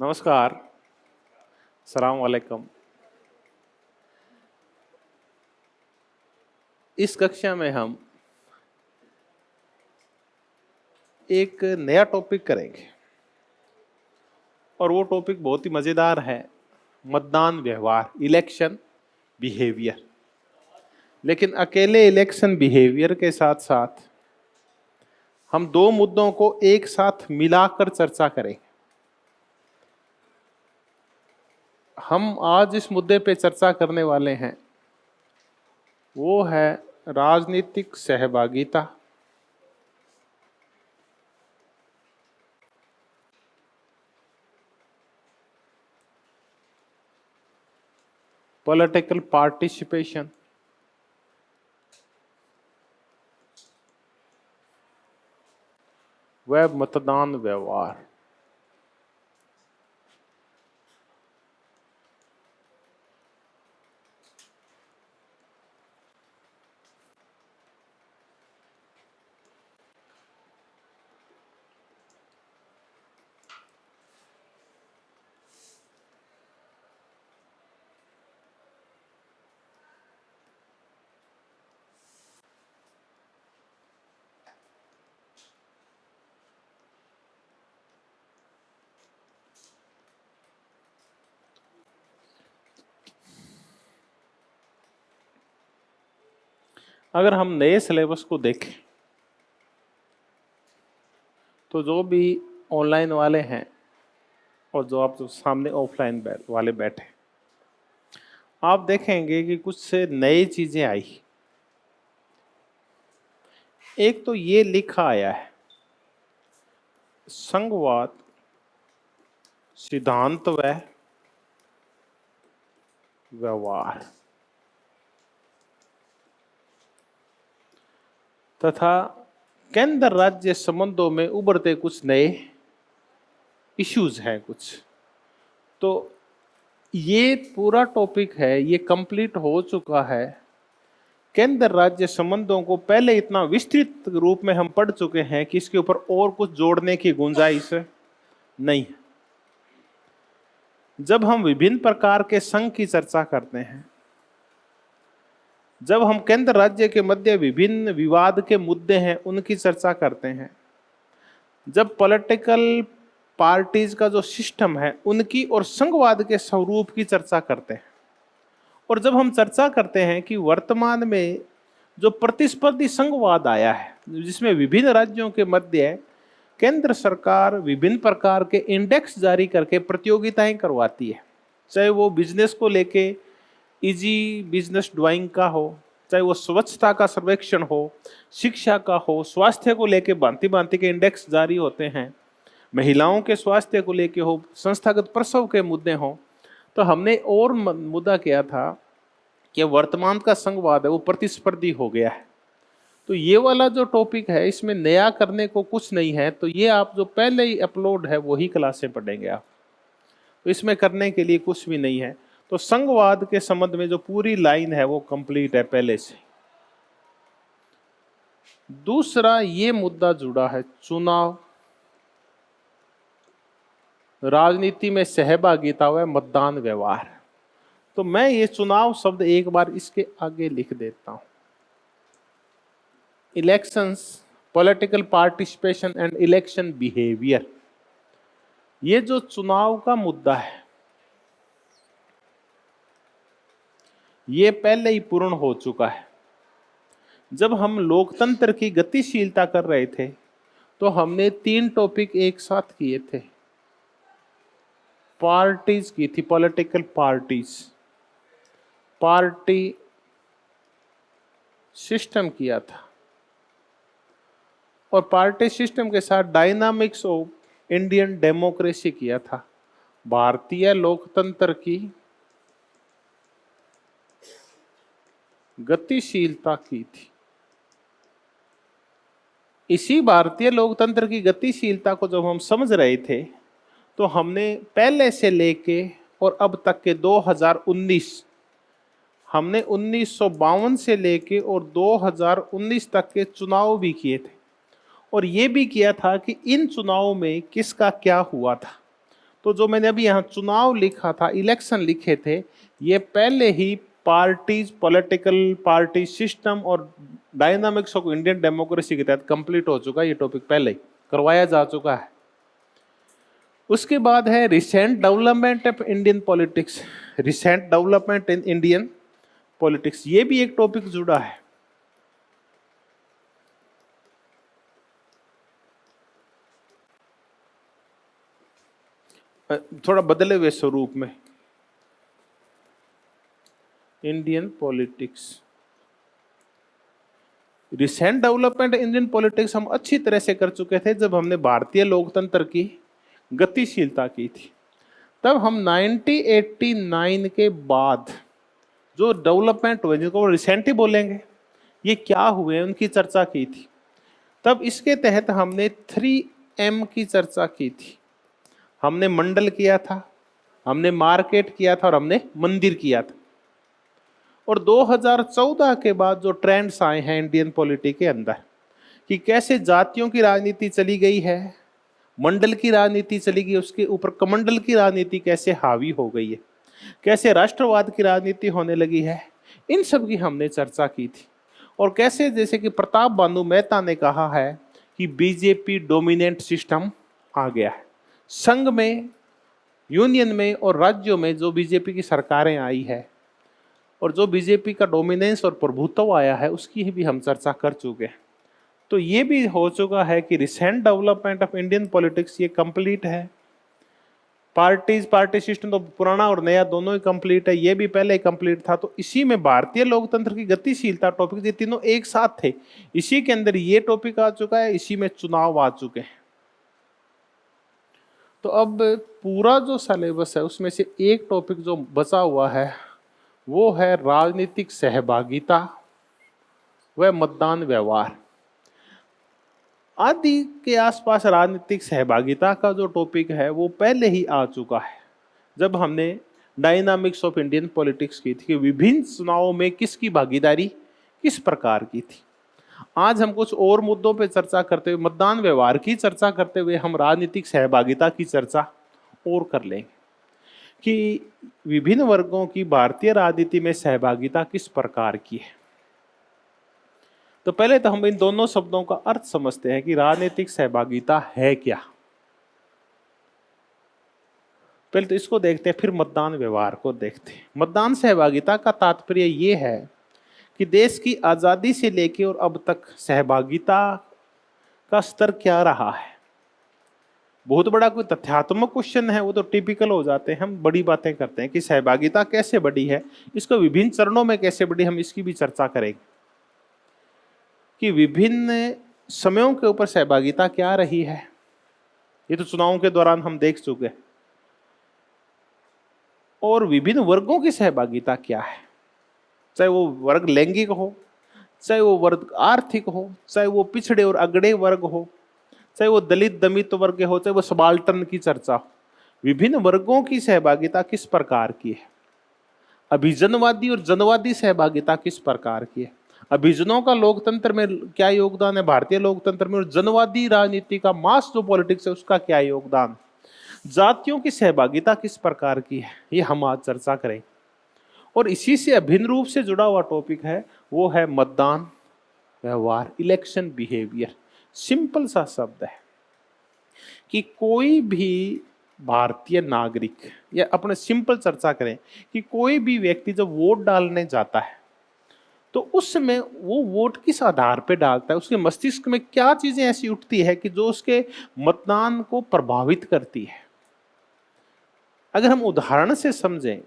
नमस्कार, सलाम वालेकुम। इस कक्षा में हम एक नया टॉपिक करेंगे और वो टॉपिक बहुत ही मज़ेदार है, मतदान व्यवहार, इलेक्शन बिहेवियर। लेकिन अकेले इलेक्शन बिहेवियर के साथ साथ हम दो मुद्दों को एक साथ मिलाकर चर्चा करेंगे। हम आज इस मुद्दे पे चर्चा करने वाले हैं, वो है राजनीतिक सहभागिता, पॉलिटिकल पार्टिसिपेशन व मतदान व्यवहार। अगर हम नए सिलेबस को देखें तो जो भी ऑनलाइन वाले हैं और जो आप जो सामने ऑफलाइन वाले बैठे, आप देखेंगे कि कुछ से नई चीजें आई। एक तो ये लिखा आया है, संघवाद सिद्धांत व व्यवहार, तथा केंद्र राज्य संबंधों में उभरते कुछ नए इश्यूज हैं कुछ। तो ये पूरा टॉपिक है, ये कंप्लीट हो चुका है। केंद्र राज्य संबंधों को पहले इतना विस्तृत रूप में हम पढ़ चुके हैं कि इसके ऊपर और कुछ जोड़ने की गुंजाइश नहीं है। जब हम विभिन्न प्रकार के संघ की चर्चा करते हैं, जब हम केंद्र राज्य के मध्य विभिन्न विवाद के मुद्दे हैं उनकी चर्चा करते हैं, जब पॉलिटिकल पार्टीज का जो सिस्टम है उनकी और संघवाद के स्वरूप की चर्चा करते हैं, और जब हम चर्चा करते हैं कि वर्तमान में जो प्रतिस्पर्धी संघवाद आया है जिसमें विभिन्न राज्यों के मध्य केंद्र सरकार विभिन्न प्रकार के इंडेक्स जारी करके प्रतियोगिताएं करवाती है, चाहे वो बिजनेस को लेके इजी बिजनेस ड्राइंग का हो, चाहे वो स्वच्छता का सर्वेक्षण हो, शिक्षा का हो, स्वास्थ्य को लेके भांति भांति के इंडेक्स जारी होते हैं, महिलाओं के स्वास्थ्य को लेके हो, संस्थागत प्रसव के मुद्दे हों। तो हमने और मुद्दा किया था कि वर्तमान का संघवाद है वो प्रतिस्पर्धी हो गया है। तो ये वाला जो टॉपिक है इसमें नया करने को कुछ नहीं है, तो ये आप जो पहले ही अपलोड है वही क्लासें पढ़ेंगे आप, तो इसमें करने के लिए कुछ भी नहीं है। तो संघवाद के संबंध में जो पूरी लाइन है वो कंप्लीट है पहले से। दूसरा ये मुद्दा जुड़ा है चुनाव, राजनीति में सहभागिता व मतदान व्यवहार। तो मैं ये चुनाव शब्द एक बार इसके आगे लिख देता हूं, elections, political participation and election behaviour. ये जो चुनाव का मुद्दा है ये पहले ही पूर्ण हो चुका है। जब हम लोकतंत्र की गतिशीलता कर रहे थे तो हमने 3 टॉपिक एक साथ किए थे। पार्टीज की थी, पॉलिटिकल पार्टीज, पार्टी सिस्टम किया था, और पार्टी सिस्टम के साथ डायनामिक्स ऑफ इंडियन डेमोक्रेसी किया था, भारतीय लोकतंत्र की गतिशीलता की थी। इसी भारतीय लोकतंत्र की गतिशीलता को जब हम समझ रहे थे तो हमने पहले से लेके और अब तक के 2019, हमने 1952 से लेके और 2019 तक के चुनाव भी किए थे, और ये भी किया था कि इन चुनावों में किसका क्या हुआ था। तो जो मैंने अभी यहाँ चुनाव लिखा था, इलेक्शन लिखे थे, ये पहले ही पार्टीज, पॉलिटिकल पार्टी सिस्टम और डायनामिक्स ऑफ इंडियन डेमोक्रेसी के तहत कंप्लीट हो चुका है। ये टॉपिक पहले ही करवाया जा चुका है। उसके बाद है recent development of Indian politics, recent development in Indian politics, ये भी एक टॉपिक जुड़ा है। थोड़ा बदले हुए स्वरूप में, Indian politics, recent development Indian politics हम अच्छी तरह से कर चुके थे जब हमने भारतीय लोकतंत्र की गतिशीलता की थी। तब हम 1989 के बाद जो डेवलपमेंट हुए, जिनको रिसेंट ही बोलेंगे, ये क्या हुए, उनकी चर्चा की थी। तब इसके तहत हमने 3M की चर्चा की थी। हमने मंडल किया था, हमने मार्केट किया था और हमने मंदिर किया था। और 2014 के बाद जो ट्रेंड्स आए हैं इंडियन पॉलिटी के अंदर, कि कैसे जातियों की राजनीति चली गई है, मंडल की राजनीति चली गई, उसके ऊपर कमंडल की राजनीति कैसे हावी हो गई है, कैसे राष्ट्रवाद की राजनीति होने लगी है, इन सब की हमने चर्चा की थी। और कैसे, जैसे कि प्रताप बानू मेहता ने कहा है कि बीजेपी डोमिनेंट सिस्टम आ गया है। संघ में, यूनियन में और राज्यों में जो बीजेपी की सरकारें आई है और जो बीजेपी का डोमिनेंस और प्रभुत्व आया है, उसकी भी हम चर्चा कर चुके हैं। तो ये भी हो चुका है कि recent development of Indian politics ये कंप्लीट है। पार्टीज, पार्टी सिस्टम तो पुराना और नया दोनों ही कंप्लीट है, ये भी पहले ही कंप्लीट था। तो इसी में भारतीय लोकतंत्र की गतिशीलता टॉपिक, ये तीनों एक साथ थे, इसी के अंदर ये टॉपिक आ चुका है, इसी में चुनाव आ चुके हैं। तो अब पूरा जो सिलेबस है उसमें से एक टॉपिक जो बचा हुआ है वो है राजनीतिक सहभागिता व मतदान व्यवहार। आदि के आसपास राजनीतिक सहभागिता का जो टॉपिक है वो पहले ही आ चुका है जब हमने डायनामिक्स ऑफ इंडियन पॉलिटिक्स की थी कि विभिन्न चुनावों में किसकी भागीदारी किस प्रकार की थी। आज हम कुछ और मुद्दों पर चर्चा करते हुए, मतदान व्यवहार की चर्चा करते हुए, हम राजनीतिक सहभागिता की चर्चा और कर लेंगे कि विभिन्न वर्गों की भारतीय राजनीति में सहभागिता किस प्रकार की है। तो पहले तो हम इन दोनों शब्दों का अर्थ समझते हैं कि राजनीतिक सहभागिता है क्या। पहले तो इसको देखते हैं, फिर मतदान व्यवहार को देखते हैं। मतदान सहभागिता का तात्पर्य ये है कि देश की आजादी से लेकर और अब तक सहभागिता का स्तर क्या रहा है। बहुत बड़ा कोई तथ्यात्मक क्वेश्चन है, वो तो टिपिकल हो जाते हैं, हम बड़ी बातें करते हैं कि सहभागिता कैसे बढ़ी है, इसको विभिन्न चरणों में कैसे बढ़ी, हम इसकी भी चर्चा करेंगे कि विभिन्न समयों के ऊपर सहभागिता क्या रही है। ये तो चुनावों के दौरान हम देख चुके हैं। और विभिन्न वर्गों की सहभागिता क्या है, चाहे वो वर्ग लैंगिक हो, चाहे वो वर्ग आर्थिक हो, चाहे वो पिछड़े और अगड़े वर्ग हो, चाहे वो दलित दमित वर्ग हो, चाहे वो सबाल्टर्न की चर्चा हो। विभिन्न वर्गों की सहभागिता किस प्रकार की है, अभिजनवादी और जनवादी सहभागिता किस प्रकार की है, अभिजनों का लोकतंत्र में क्या योगदान है भारतीय लोकतंत्र में, और जनवादी राजनीति का मास जो पॉलिटिक्स है उसका क्या योगदान, जातियों की सहभागिता किस प्रकार की है, ये हम आज चर्चा करें। और इसी से अभिन्न रूप से जुड़ा हुआ टॉपिक है वो है मतदान व्यवहार, इलेक्शन बिहेवियर। सिंपल सा शब्द है कि कोई भी भारतीय नागरिक, या अपने सिंपल चर्चा करें कि कोई भी व्यक्ति जब वोट डालने जाता है तो उस समय वो वोट किस आधार पे डालता है, उसके मस्तिष्क में क्या चीजें ऐसी उठती है कि जो उसके मतदान को प्रभावित करती है। अगर हम उदाहरण से समझें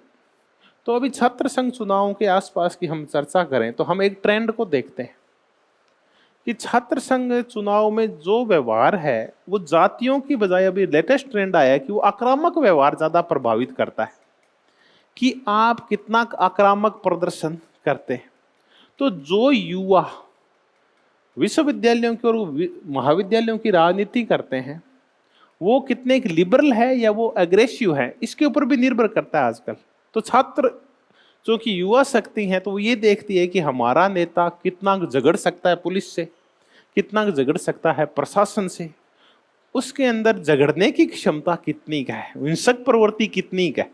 तो अभी छात्र संघ चुनावों के आसपास की हम चर्चा करें तो हम एक ट्रेंड को देखते हैं कि छात्र संघ चुनाव में जो व्यवहार है वो जातियों की बजाय, अभी लेटेस्ट ट्रेंड आया है कि वो आक्रामक व्यवहार ज्यादा प्रभावित करता है कि आप कितना आक्रामक प्रदर्शन करते हैं। तो जो युवा विश्वविद्यालयों की और महाविद्यालयों की राजनीति करते हैं वो कितने एक लिबरल है या वो एग्रेसिव है, इसके ऊपर भी निर्भर करता है आजकल। तो छात्र जो कि युवा शक्ति है तो वो ये देखती है कि हमारा नेता कितना झगड़ सकता है पुलिस से, कितना झगड़ सकता है प्रशासन से, उसके अंदर झगड़ने की क्षमता कितनी का है, हिंसक प्रवृत्ति कितनी का है।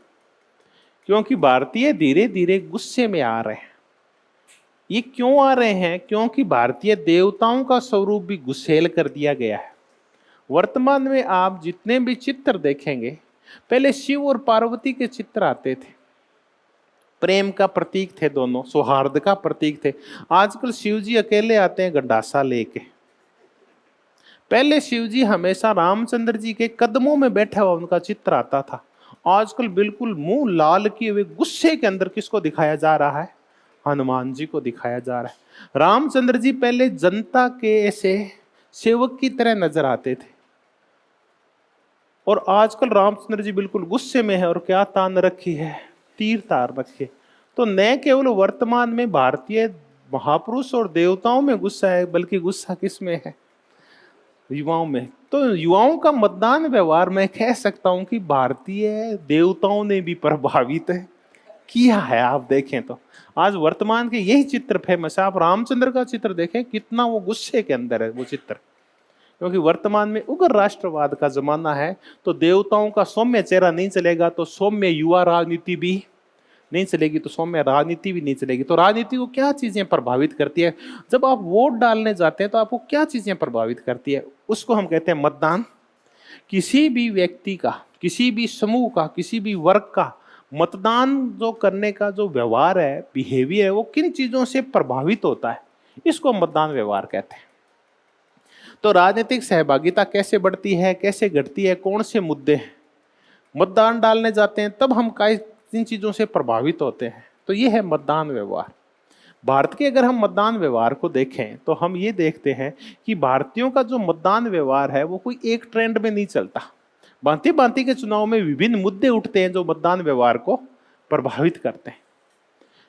क्योंकि भारतीय धीरे धीरे गुस्से में आ रहे हैं। ये क्यों आ रहे हैं? क्योंकि भारतीय देवताओं का स्वरूप भी गुस्सेल कर दिया गया है। वर्तमान में आप जितने भी चित्र देखेंगे, पहले शिव और पार्वती के चित्र आते थे, प्रेम का प्रतीक थे, दोनों सौहार्द का प्रतीक थे। आजकल शिव जी अकेले आते हैं गंडासा लेके। पहले शिव जी हमेशा रामचंद्र जी के कदमों में बैठा हुआ उनका चित्र आता था। आजकल बिल्कुल मुंह लाल किए हुए गुस्से के अंदर किसको दिखाया जा रहा है? हनुमान जी को दिखाया जा रहा है। रामचंद्र जी पहले जनता के ऐसे सेवक की तरह नजर आते थे, और आजकल रामचंद्र जी बिल्कुल गुस्से में है। और क्या तान रखी है? तीर तार रखे। तो न केवल वर्तमान में भारतीय महापुरुष और देवताओं में गुस्सा है, बल्कि गुस्सा किस में है? युवाओं में। तो युवाओं का मतदान व्यवहार मैं कह सकता हूं कि भारतीय देवताओं ने भी प्रभावित किया है। आप देखें तो आज वर्तमान के यही चित्र फेमस है। आप रामचंद्र का चित्र देखें, कितना वो गुस्से के अंदर है वो चित्र। क्योंकि वर्तमान में उग्र राष्ट्रवाद का जमाना है, तो देवताओं का सौम्य चेहरा नहीं चलेगा तो सौम्य युवा राजनीति भी नहीं चलेगी, तो सौम्य राजनीति भी नहीं चलेगी। तो राजनीति को क्या चीजें प्रभावित करती है? जब आप वोट डालने जाते हैं तो आपको क्या चीजें प्रभावित करती है? उसको हम कहते हैं मतदान। किसी भी व्यक्ति का, किसी भी समूह का, किसी भी वर्ग का मतदान जो करने का जो व्यवहार है, बिहेवियर है, वो किन चीजों से प्रभावित होता है, इसको मतदान व्यवहार कहते हैं। तो राजनीतिक सहभागिता कैसे बढ़ती है, कैसे घटती है, कौन से मुद्दे हैं, मतदान डालने जाते हैं तब हम किन चीजों से प्रभावित होते हैं। तो ये है मतदान व्यवहार। भारत के अगर हम मतदान व्यवहार को देखें तो हम ये देखते हैं कि भारतीयों का जो मतदान व्यवहार है वो कोई एक ट्रेंड में नहीं चलता। भांति भांति के चुनाव में विभिन्न मुद्दे उठते हैं जो मतदान व्यवहार को प्रभावित करते हैं।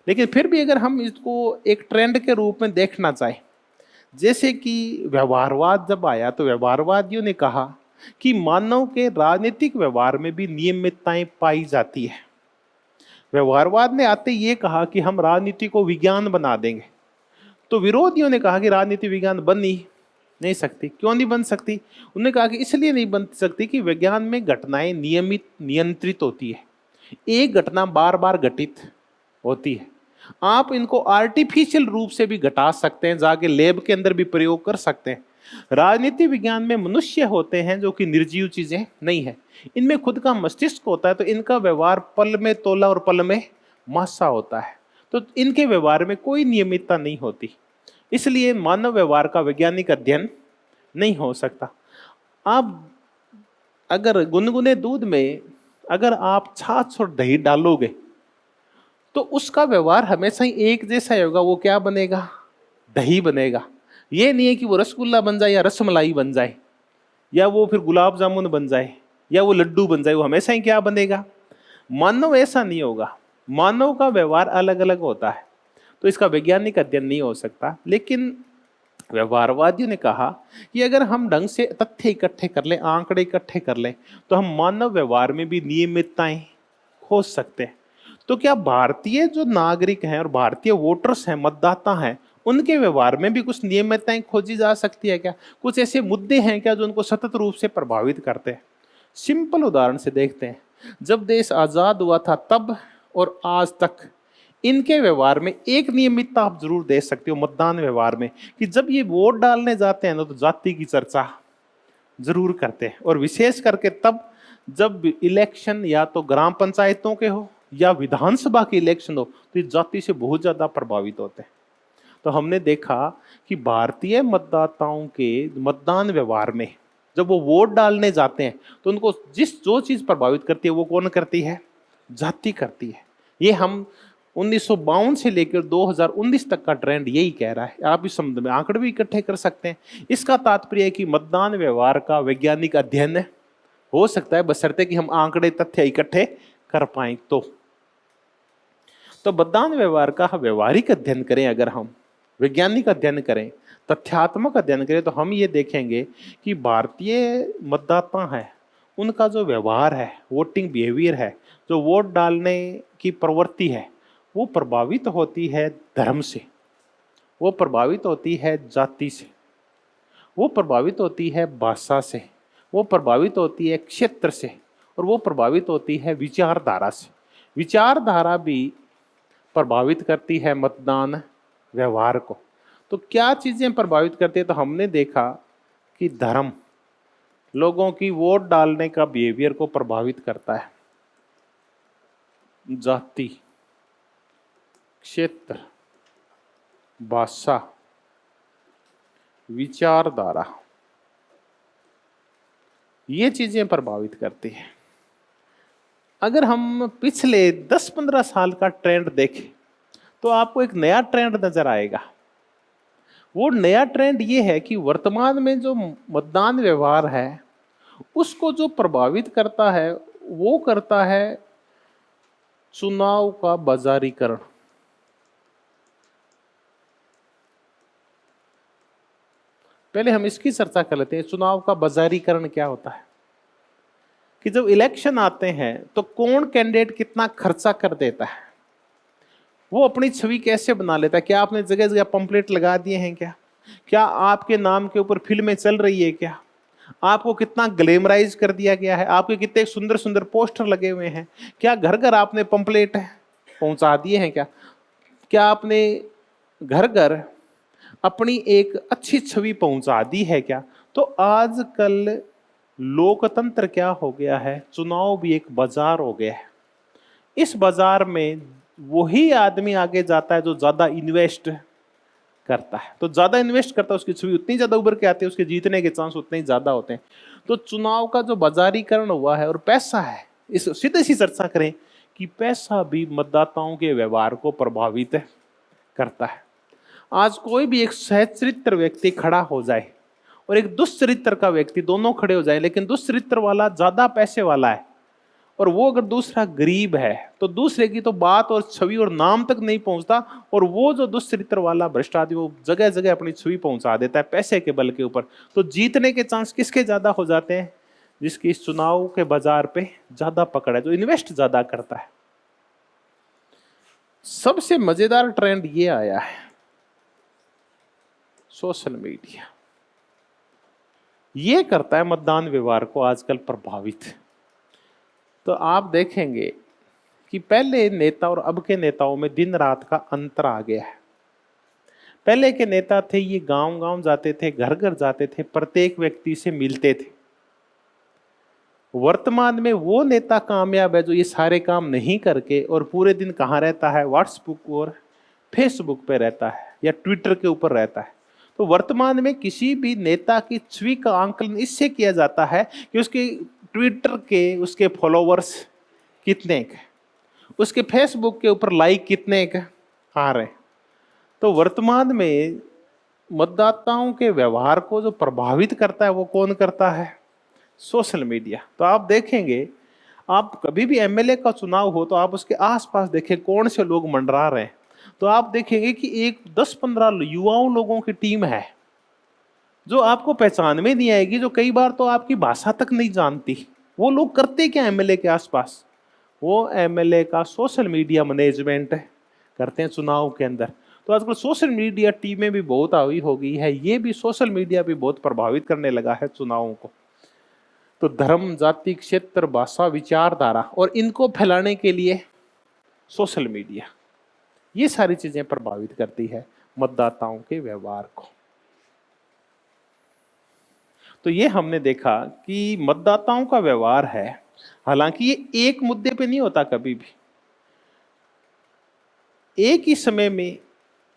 लेकिन फिर भी अगर हम इसको एक ट्रेंड के रूप में देखना चाहें, जैसे कि व्यवहारवाद जब आया तो व्यवहारवादियों ने कहा कि मानव के राजनीतिक व्यवहार में भी नियमितताएं पाई जाती है। व्यवहारवाद ने आते ये कहा कि हम राजनीति को विज्ञान बना देंगे। तो विरोधियों ने कहा कि राजनीति विज्ञान बन ही नहीं सकती। क्यों नहीं बन सकती? उन्होंने कहा कि इसलिए नहीं बन सकती कि विज्ञान में घटनाएं नियमित नियंत्रित होती है, एक घटना बार बार घटित होती है। आप इनको आर्टिफिशियल रूप से भी घटा सकते हैं, जाके लैब के अंदर भी प्रयोग कर सकते हैं। राजनीति विज्ञान में मनुष्य होते हैं जो कि निर्जीव चीजें नहीं है, इनमें खुद का मस्तिष्क होता है, तो इनका व्यवहार पल में तोला और पल में मासा होता है। तो इनके व्यवहार में कोई नियमितता नहीं होती, इसलिए मानव व्यवहार का वैज्ञानिक अध्ययन नहीं हो सकता। आप अगर गुनगुने दूध में अगर आप छाछ और दही डालोगे तो उसका व्यवहार हमेशा ही एक जैसा होगा। वो क्या बनेगा? दही बनेगा। ये नहीं है कि वो रसगुल्ला बन जाए या रसमलाई बन जाए या वो फिर गुलाब जामुन बन जाए या वो लड्डू बन जाए। वो हमेशा ही क्या बनेगा? मानव ऐसा नहीं होगा। मानव का व्यवहार अलग अलग होता है, तो इसका वैज्ञानिक अध्ययन नहीं हो सकता। लेकिन व्यवहारवादियों ने कहा कि अगर हम ढंग से तथ्य इकट्ठे कर लें, आंकड़े इकट्ठे कर लें, तो हम मानव व्यवहार में भी नियमितताएं खोज सकते हैं। तो क्या भारतीय जो नागरिक हैं और भारतीय वोटर्स हैं, मतदाता हैं, उनके व्यवहार में भी कुछ नियमितताएं खोजी जा सकती है क्या? कुछ ऐसे मुद्दे हैं क्या जो उनको सतत रूप से प्रभावित करते हैं? सिंपल उदाहरण से देखते हैं। जब देश आजाद हुआ था तब और आज तक इनके व्यवहार में एक नियमितता आप जरूर देख सकते हो मतदान व्यवहार में, कि जब ये वोट डालने जाते हैं ना तो जाति की चर्चा जरूर करते हैं। और विशेष करके तब जब इलेक्शन या तो ग्राम पंचायतों के हो या विधानसभा के इलेक्शन हो, तो ये जाति से बहुत ज्यादा प्रभावित होते हैं। तो हमने देखा कि भारतीय मतदाताओं के मतदान व्यवहार में जब वो वोट डालने जाते हैं तो उनको जो चीज प्रभावित करती है वो कौन करती है? जाति करती है। ये हम 1952 से लेकर 2019 तक का ट्रेंड यही कह रहा है। आप इस संबंध में आंकड़े भी इकट्ठे कर सकते हैं। इसका तात्पर्य है कि मतदान व्यवहार का वैज्ञानिक अध्ययन हो सकता है, बशर्ते कि हम आंकड़े तथ्य इकट्ठे कर पाए। तो मतदान व्यवहार का व्यवहारिक अध्ययन करें, अगर हम वैज्ञानिक अध्ययन करें, तथ्यात्मक अध्ययन करें, तो हम ये देखेंगे कि भारतीय मतदाता है उनका जो व्यवहार है, वोटिंग बिहेवियर है, जो वोट डालने की प्रवृत्ति है, वो प्रभावित होती है धर्म से, वो प्रभावित होती है जाति से, वो प्रभावित होती है भाषा से, वो प्रभावित होती है क्षेत्र से, और वो प्रभावित होती है विचारधारा से। विचारधारा भी प्रभावित करती है मतदान व्यवहार को। तो क्या चीजें प्रभावित करती है? तो हमने देखा कि धर्म लोगों की वोट डालने का बिहेवियर को प्रभावित करता है, जाति, क्षेत्र, भाषा, विचारधारा, ये चीजें प्रभावित करती हैं। अगर हम पिछले 10-15 साल का ट्रेंड देखें तो आपको एक नया ट्रेंड नजर आएगा। वो नया ट्रेंड ये है कि वर्तमान में जो मतदान व्यवहार है उसको जो प्रभावित करता है वो करता है चुनाव का बाजारीकरण। पहले हम इसकी चर्चा कर लेते हैं, चुनाव का बाजारीकरण क्या होता है। कि जब इलेक्शन आते हैं तो कौन कैंडिडेट कितना खर्चा कर देता है, वो अपनी छवि कैसे बना लेता है। क्या आपने जगह जगह पंपलेट लगा दिए हैं? क्या आपके नाम के ऊपर फिल्में चल रही है? क्या आपको कितना ग्लैमराइज कर दिया गया है? आपके कितने सुंदर सुंदर पोस्टर लगे हुए हैं? क्या घर घर आपने पंपलेट पहुंचा दिए हैं? क्या आपने घर घर अपनी एक अच्छी छवि पहुंचा दी है? क्या तो आजकल लोकतंत्र क्या हो गया है, चुनाव भी एक बाजार हो गया है। इस बाजार में वही आदमी आगे जाता है जो ज्यादा इन्वेस्ट करता है। तो ज्यादा इन्वेस्ट करता है उसकी छवि उतनी ज्यादा उभर के आती है, उसके जीतने के चांस उतने ही ज्यादा होते हैं। तो चुनाव का जो बाजारीकरण हुआ है और पैसा है, इस सीधे सी चर्चा करें कि पैसा भी मतदाताओं के व्यवहार को प्रभावित करता है। आज कोई भी एक सहचरित्र व्यक्ति खड़ा हो जाए और एक दुष्चरित्र का व्यक्ति, दोनों खड़े हो जाए, लेकिन दुष्चरित्र वाला ज्यादा पैसे वाला है और वो अगर दूसरा गरीब है तो दूसरे की तो बात और छवि और नाम तक नहीं पहुंचता, और वो जो दुष्चरित्र वाला भ्रष्ट आदमी वो जगह जगह अपनी छवि पहुंचा देता है पैसे के बल के ऊपर। तो जीतने के चांस किसके ज्यादा हो जाते हैं? जिसकी इस चुनाव के बाजार पे ज्यादा पकड़ है, जो इन्वेस्ट ज्यादा करता है। सबसे मजेदार ट्रेंड ये आया है, सोशल मीडिया ये करता है मतदान व्यवहार को आजकल प्रभावित। तो आप देखेंगे कि पहले नेता और अब के नेताओं में दिन रात का अंतर आ गया है। पहले के नेता थे, ये गांव गांव जाते थे, घर घर जाते थे, प्रत्येक व्यक्ति से मिलते थे। वर्तमान में वो नेता कामयाब है जो ये सारे काम नहीं करके और पूरे दिन कहाँ रहता है? व्हाट्सएप और फेसबुक पे रहता है या ट्विटर के ऊपर रहता है। तो वर्तमान में किसी भी नेता की छवि का आंकलन इससे किया जाता है कि उसके ट्विटर के उसके फॉलोवर्स कितने के, उसके फेसबुक के ऊपर लाइक कितने के आ रहे। तो वर्तमान में मतदाताओं के व्यवहार को जो प्रभावित करता है वो कौन करता है? Social media. तो आप देखेंगे, आप कभी भी एमएलए का चुनाव हो तो आप उसके आसपास देखें कौन से लोग मंडरा रहे हैं, तो आप देखेंगे कि एक 10-15 युवाओं लोगों की टीम है जो आपको पहचान में नहीं आएगी, जो कई बार तो आपकी भाषा तक नहीं जानती। वो लोग करते क्या एमएलए के आसपास? वो एमएलए का सोशल मीडिया मैनेजमेंट करते हैं चुनाव के अंदर। तो आजकल सोशल मीडिया टीमें भी बहुत आई हो गई है, ये भी सोशल मीडिया भी बहुत प्रभावित करने लगा है चुनावों को। तो धर्म, जाति, क्षेत्र, भाषा, विचारधारा और इनको फैलाने के लिए सोशल मीडिया, ये सारी चीजें प्रभावित करती है मतदाताओं के व्यवहार को। तो ये हमने देखा कि मतदाताओं का व्यवहार है, हालांकि ये एक मुद्दे पे नहीं होता, कभी भी एक ही समय में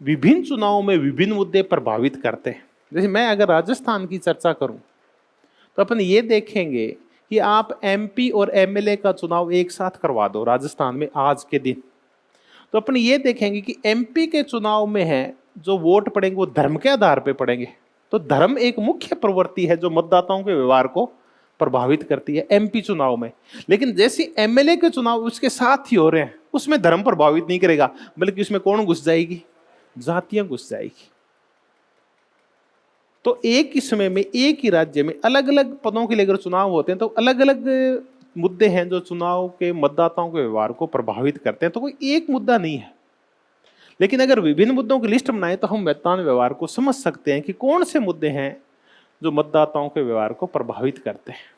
विभिन्न चुनावों में विभिन्न मुद्दे प्रभावित करते हैं। जैसे मैं अगर राजस्थान की चर्चा करूं तो अपन ये देखेंगे कि आप एमपी और एमएलए का चुनाव एक साथ करवा दो राजस्थान में आज के दिन, तो अपन ये देखेंगे कि एमपी के चुनाव में है जो वोट पड़ेंगे वो धर्म के आधार पे पड़ेंगे। तो धर्म एक मुख्य प्रवृत्ति है जो मतदाताओं के व्यवहार को प्रभावित करती है एमपी चुनाव में। लेकिन जैसे एमएलए के चुनाव उसके साथ ही हो रहे हैं, उसमें धर्म प्रभावित नहीं करेगा, बल्कि उसमें कौन घुस जाएगी? जातियां घुस जाएगी। तो एक ही समय में एक ही राज्य में अलग अलग पदों के लिए अगर चुनाव होते हैं तो अलग अलग मुद्दे हैं जो चुनाव के मतदाताओं के व्यवहार को प्रभावित करते हैं। तो कोई एक मुद्दा नहीं है, लेकिन अगर विभिन्न मुद्दों की लिस्ट बनाए तो हम मतदान व्यवहार को समझ सकते हैं कि कौन से मुद्दे हैं जो मतदाताओं के व्यवहार को प्रभावित करते हैं।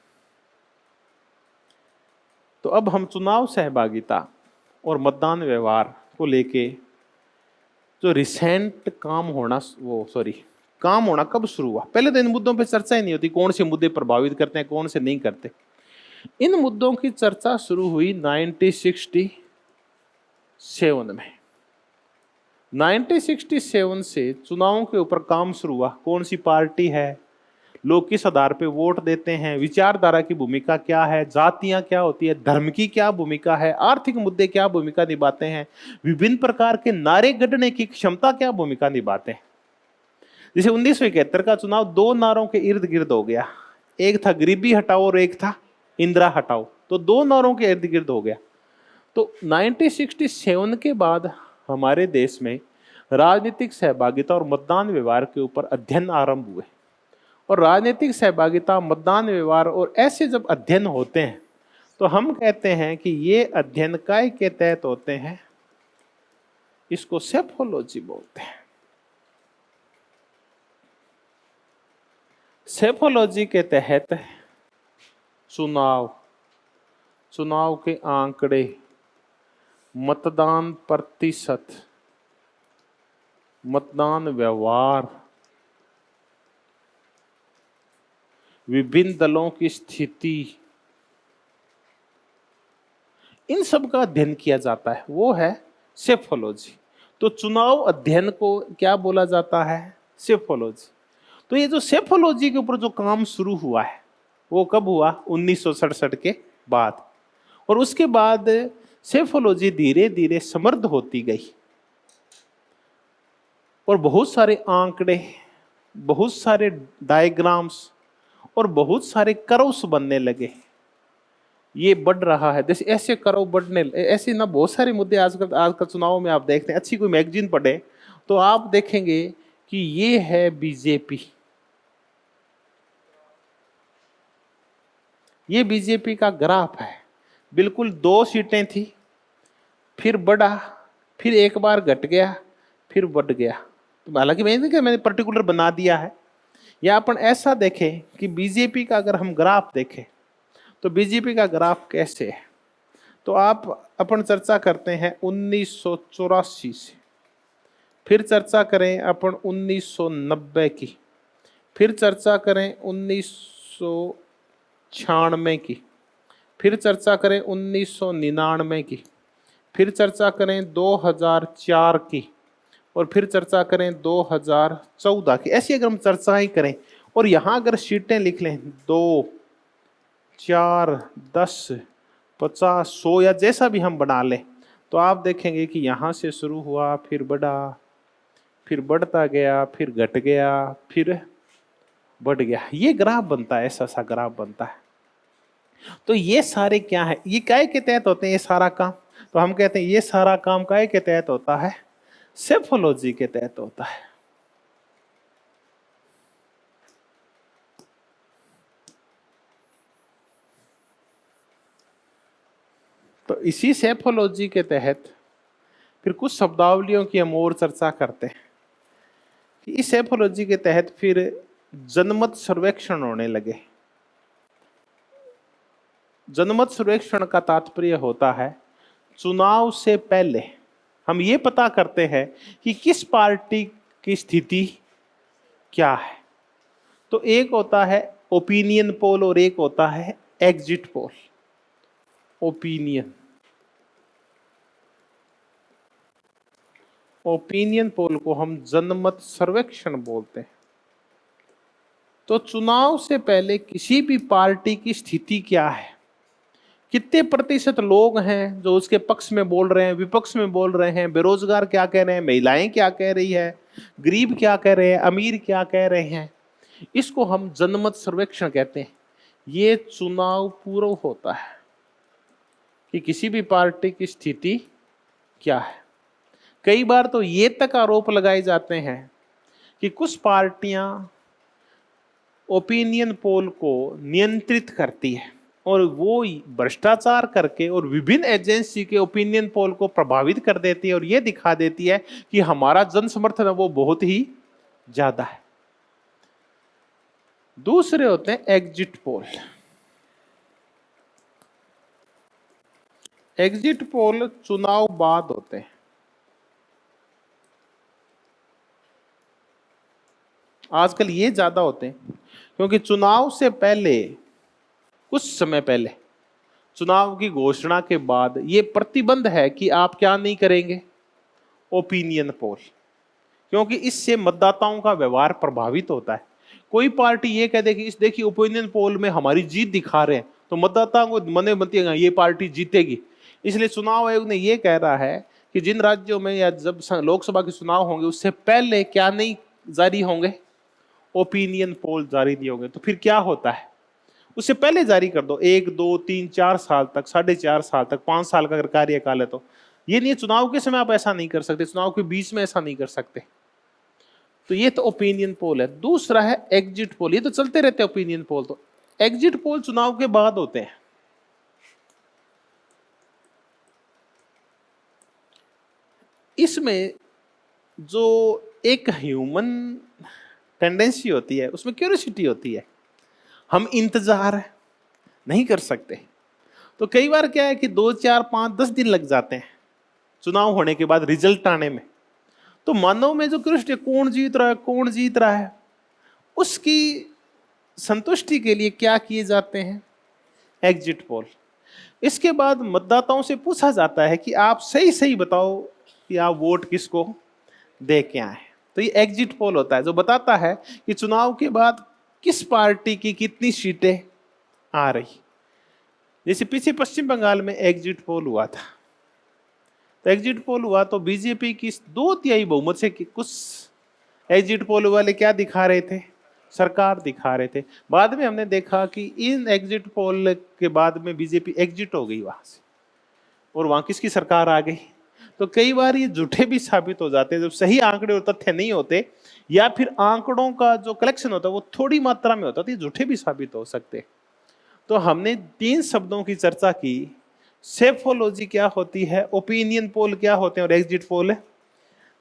तो अब हम चुनाव सहभागिता और मतदान व्यवहार को लेके जो रिसेंट काम होना कब शुरू हुआ। पहले तो इन मुद्दों पे चर्चा ही नहीं होती, कौन से मुद्दे प्रभावित करते हैं, कौन से नहीं करते। इन मुद्दों की चर्चा शुरू हुई 1967 में। 1967 से चुनावों के ऊपर काम शुरू हुआ। कौन सी पार्टी है, लोग किस आधार पे वोट देते हैं, विचारधारा की भूमिका क्या है, जातियां क्या होती है, धर्म की क्या भूमिका है, आर्थिक मुद्दे क्या भूमिका निभाते हैं, विभिन्न प्रकार के नारे गढ़ने की क्षमता क्या भूमिका निभाते हैं। जैसे 1971 का चुनाव दो नारों के इर्द गिर्द हो गया, एक था गरीबी हटाओ और एक था इंदिरा हटाओ, तो दो नारों के इर्द गिर्द हो गया। तो 1967 के बाद हमारे देश में राजनीतिक सहभागिता और मतदान व्यवहार के ऊपर अध्ययन आरंभ हुए। और राजनीतिक सहभागिता, मतदान व्यवहार और ऐसे जब अध्ययन होते हैं तो हम कहते हैं कि ये अध्ययन काय के तहत होते हैं, इसको सेफोलॉजी बोलते हैं। सेफोलॉजी के तहत चुनाव के आंकड़े, मतदान प्रतिशत, मतदान व्यवहार, विभिन्न दलों की स्थिति, इन सब का अध्ययन किया जाता है, वो है सेफोलॉजी। तो चुनाव अध्ययन को क्या बोला जाता है, सेफोलॉजी। तो ये जो सेफोलॉजी के ऊपर जो काम शुरू हुआ है वो कब हुआ, 1967 के बाद। और उसके बाद सेफोलॉजी धीरे धीरे समृद्ध होती गई और बहुत सारे आंकड़े, बहुत सारे डायग्राम्स और बहुत सारे कर्व्स बनने लगे। ये बढ़ रहा है, जैसे ऐसे कर्व बढ़ने, ऐसे ना बहुत सारे मुद्दे आजकल चुनाव में आप देखते हैं। अच्छी कोई मैगजीन पढ़े तो आप देखेंगे कि ये है बीजेपी, ये बीजेपी का ग्राफ है। बिल्कुल 2 सीटें थी, फिर बढ़ा, फिर एक बार घट गया, फिर बढ़ गया। तो हालांकि मैंने पर्टिकुलर बना दिया है। या अपन ऐसा देखें कि बीजेपी का अगर हम ग्राफ देखें तो बीजेपी का ग्राफ कैसे है, तो आप अपन चर्चा करते हैं 1984 से, फिर चर्चा करें अपन 1990 की, फिर चर्चा करें 1996 की, फिर चर्चा करें 1999 की, फिर चर्चा करें 2004 की, और फिर चर्चा करें 2014 की। ऐसी अगर हम चर्चाएं करें और यहाँ अगर शीटें लिख लें 2, 4, 10, 50, 100 या जैसा भी हम बना लें, तो आप देखेंगे कि यहाँ से शुरू हुआ, फिर बढ़ा, फिर बढ़ता गया, फिर घट गया, फिर बढ़ गया। ये ग्राफ बनता है, ऐसा सा ग्राफ बनता है। तो ये सारे क्या है, ये काय के तहत होते हैं ये सारा काम। तो हम कहते हैं ये सारा काम काय के तहत होता है, सेफोलॉजी के तहत होता है। तो इसी सेफोलॉजी के तहत फिर कुछ शब्दावलियों की हम और चर्चा करते हैं। इस सेफोलॉजी के तहत फिर जनमत सर्वेक्षण होने लगे। जनमत सर्वेक्षण का तात्पर्य होता है चुनाव से पहले हम ये पता करते हैं कि किस पार्टी की स्थिति क्या है। तो एक होता है ओपिनियन पोल और एक होता है एग्जिट पोल। ओपिनियन पोल को हम जनमत सर्वेक्षण बोलते हैं। तो चुनाव से पहले किसी भी पार्टी की स्थिति क्या है, कितने प्रतिशत लोग हैं जो उसके पक्ष में बोल रहे हैं, विपक्ष में बोल रहे हैं, बेरोजगार क्या कह रहे हैं, महिलाएं क्या कह रही है, गरीब क्या कह रहे हैं, अमीर क्या कह रहे हैं, इसको हम जनमत सर्वेक्षण कहते हैं। ये चुनाव पूर्व होता है कि किसी भी पार्टी की स्थिति क्या है। कई बार तो ये तक आरोप लगाए जाते हैं कि कुछ पार्टियां ओपिनियन पोल को नियंत्रित करती है और वो भ्रष्टाचार करके और विभिन्न एजेंसी के ओपिनियन पोल को प्रभावित कर देती है और ये दिखा देती है कि हमारा जन समर्थन है वो बहुत ही ज्यादा है। दूसरे होते हैं एग्जिट पोल। एग्जिट पोल चुनाव बाद होते हैं। आजकल ये ज्यादा होते हैं क्योंकि चुनाव से पहले, कुछ समय पहले, चुनाव की घोषणा के बाद ये प्रतिबंध है कि आप क्या नहीं करेंगे, ओपिनियन पोल, क्योंकि इससे मतदाताओं का व्यवहार प्रभावित होता है। कोई पार्टी ये कह दे कि इस देखिए ओपिनियन पोल में हमारी जीत दिखा रहे हैं, तो मतदाताओं को मन में बनती है ये पार्टी जीतेगी। इसलिए चुनाव आयोग ने ये कह रहा है कि जिन राज्यों में या जब लोकसभा के चुनाव होंगे उससे पहले क्या नहीं जारी होंगे, ओपिनियन पोल जारी नहीं होंगे। तो फिर क्या होता है, उससे पहले जारी कर दो, 1 2 3 4 साल तक, 4.5 साल तक, 5 साल का अगर कार्यकाल है तो। ये नहीं, चुनाव के समय आप ऐसा नहीं कर सकते, चुनाव के बीच में ऐसा नहीं कर सकते। तो ये तो ओपिनियन पोल है। दूसरा है एग्जिट पोल, ये तो चलते रहते हैं ओपिनियन पोल। तो एग्जिट पोल चुनाव के बाद होते हैं। इसमें जो एक ह्यूमन टेंडेंसी होती है, उसमें क्यूरियोसिटी होती है, हम इंतजार नहीं कर सकते। तो कई बार क्या है कि 2 4 5 10 दिन लग जाते हैं चुनाव होने के बाद रिजल्ट आने में। तो मानव में जो क्यूरियोसिटी, कौन जीत रहा है, कौन जीत रहा है, उसकी संतुष्टि के लिए क्या किए जाते हैं, एग्जिट पोल। इसके बाद मतदाताओं से पूछा जाता है कि आप सही सही बताओ कि आप वोट किसको दे के आए। तो ये एग्जिट पोल होता है जो बताता है कि चुनाव के बाद किस पार्टी की कितनी सीटें आ रही। जैसे पीछे पश्चिम बंगाल में एग्जिट पोल हुआ था, तो एग्जिट पोल हुआ तो बीजेपी की 2/3 बहुमत से कुछ एग्जिट पोल वाले क्या दिखा रहे थे, सरकार दिखा रहे थे। बाद में हमने देखा कि इन एग्जिट पोल के बाद में बीजेपी एग्जिट हो गई वहां से, और वहां किसकी सरकार आ गई। तो कई बार ये झूठे भी साबित हो जाते हैं जब सही आंकड़े और तथ्य नहीं होते, या फिर आंकड़ों का जो कलेक्शन होता है वो थोड़ी मात्रा में होता है, तो ये झूठे भी साबित हो सकते। तो हमने 3 शब्दों की चर्चा की, सेफोलॉजी क्या होती है, ओपिनियन पोल क्या होते हैं, और एग्जिट पोल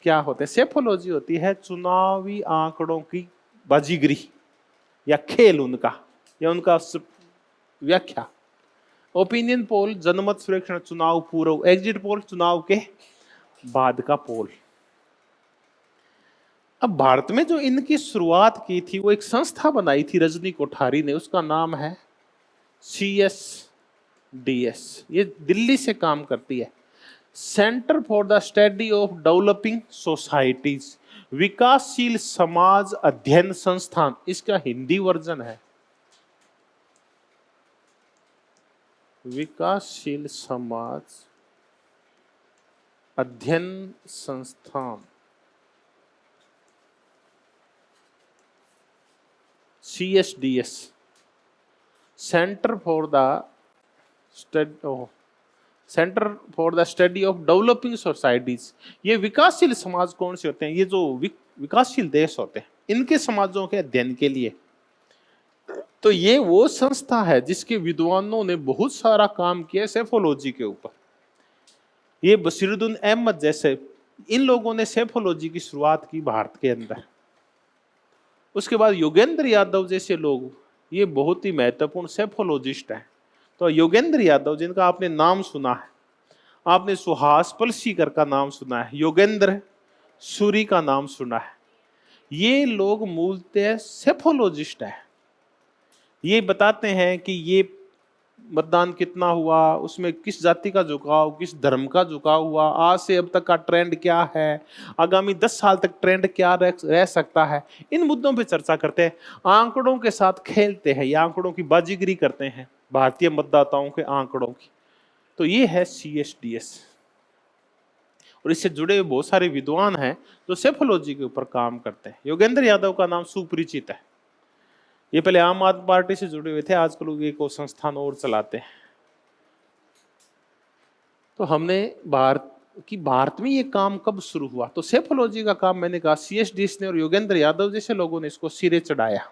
क्या होते हैं। सेफोलॉजी होती है चुनावी आंकड़ों की बाजीगरी या खेल उनका, या उनका व्याख्या। ओपिनियन पोल जनमत सर्वेक्षण चुनाव पूर्व, एग्जिट पोल चुनाव के बाद का पोल। अब भारत में जो इनकी शुरुआत की थी वो एक संस्था बनाई थी रजनी कोठारी ने, उसका नाम है CSDS। ये दिल्ली से काम करती है, centre for the study of developing societies, विकासशील समाज अध्ययन संस्थान, इसका हिंदी वर्जन है विकासशील समाज अध्ययन संस्थान, CSDS, centre for the study of developing societies. ये विकासशील समाज कौन से होते हैं, ये जो विकासशील देश होते हैं इनके समाजों के अध्ययन के लिए। तो ये वो संस्था है जिसके विद्वानों ने बहुत सारा काम किया सेफोलॉजी के ऊपर। ये बसीरुद्दीन अहमद जैसे इन लोगों ने सेफोलॉजी की शुरुआत की भारत के अंदर। उसके बाद योगेंद्र यादव जैसे लोग, ये बहुत ही महत्वपूर्ण सेफोलॉजिस्ट हैं। तो योगेंद्र यादव जिनका आपने नाम सुना है, आपने सुहास पलसीकर का नाम सुना है, योगेंद्र सूरी का नाम सुना है, ये लोग मूलतः सेफोलॉजिस्ट हैं। ये बताते हैं कि ये मतदान कितना हुआ, उसमें किस जाति का झुकाव, किस धर्म का झुकाव हुआ, आज से अब तक का ट्रेंड क्या है, आगामी 10 साल तक ट्रेंड क्या रह सकता है। इन मुद्दों पे चर्चा करते हैं, आंकड़ों के साथ खेलते हैं, या आंकड़ों की बाजीगरी करते हैं भारतीय मतदाताओं के आंकड़ों की। तो ये है CSDS, और इससे जुड़े हुए बहुत सारे विद्वान हैं जो सेफोलॉजी के ऊपर काम करते हैं। योगेंद्र यादव का नाम सुपरिचित है, ये पहले आम आदमी पार्टी से जुड़े हुए थे, आजकल लोग एक संस्थान और चलाते हैं। तो हमने भारत में ये काम कब शुरू हुआ, तो सेफोलॉजी का काम मैंने कहा CSDS ने और योगेंद्र यादव जैसे लोगों ने इसको सिरे चढ़ाया।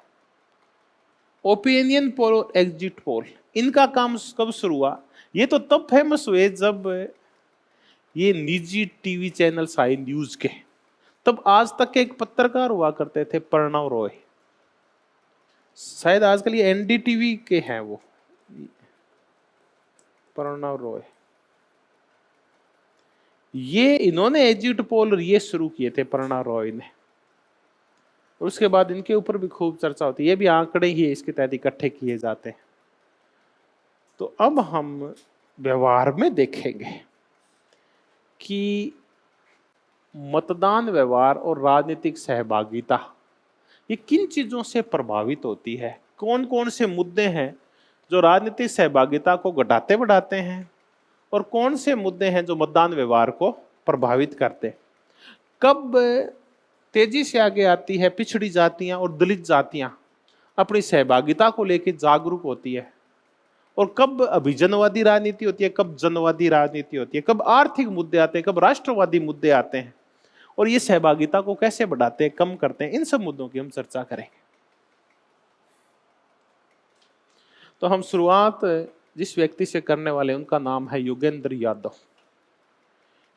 ओपिनियन पोल और एग्जिट पोल, इनका काम कब शुरू हुआ, ये तो तब फेमस हुए जब ये निजी टीवी चैनल्स आए न्यूज के। तब आज तक के एक पत्रकार हुआ करते थे, प्रणव रॉय। शायद आजकल ये एनडीटीवी के हैं वो, प्रणव रॉय, ये इन्होंने एग्जिट पोल ये शुरू किए थे प्रणव रॉय ने, और उसके बाद इनके ऊपर भी खूब चर्चा होती है। ये भी आंकड़े ही इसके तहत इकट्ठे किए जाते हैं। तो अब हम व्यवहार में देखेंगे कि मतदान व्यवहार और राजनीतिक सहभागिता ये किन चीजों से प्रभावित होती है, कौन कौन से मुद्दे हैं जो राजनीतिक सहभागिता को घटाते बढ़ाते हैं, और कौन से मुद्दे हैं जो मतदान व्यवहार को प्रभावित करते हैं। कब तेजी से आगे आती है पिछड़ी जातियां और दलित जातियां अपनी सहभागिता को लेकर जागरूक होती है, और कब अभिजनवादी राजनीति होती है, कब जनवादी राजनीति होती है, कब आर्थिक मुद्दे आते हैं, कब राष्ट्रवादी मुद्दे आते हैं, और ये सहभागिता को कैसे बढ़ाते हैं, कम करते हैं। इन सब मुद्दों की हम चर्चा करेंगे। तो हम शुरुआत जिस व्यक्ति से करने वाले उनका नाम है योगेंद्र यादव।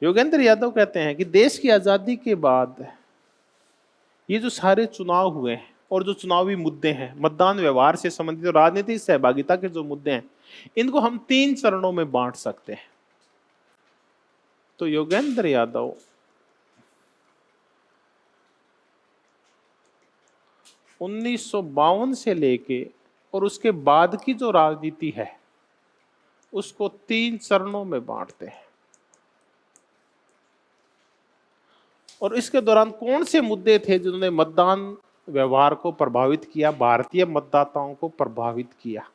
योगेंद्र यादव कहते हैं कि देश की आजादी के बाद ये जो सारे चुनाव हुए हैं और जो चुनावी मुद्दे हैं, मतदान व्यवहार से संबंधित राजनीतिक सहभागिता के जो मुद्दे हैं, इनको हम 3 चरणों में बांट सकते हैं। तो योगेंद्र यादव 1952 से लेके और उसके बाद की जो राजनीति है उसको 3 चरणों में बांटते हैं, और इसके दौरान कौन से मुद्दे थे जिन्होंने मतदान व्यवहार को प्रभावित किया, भारतीय मतदाताओं को प्रभावित किया।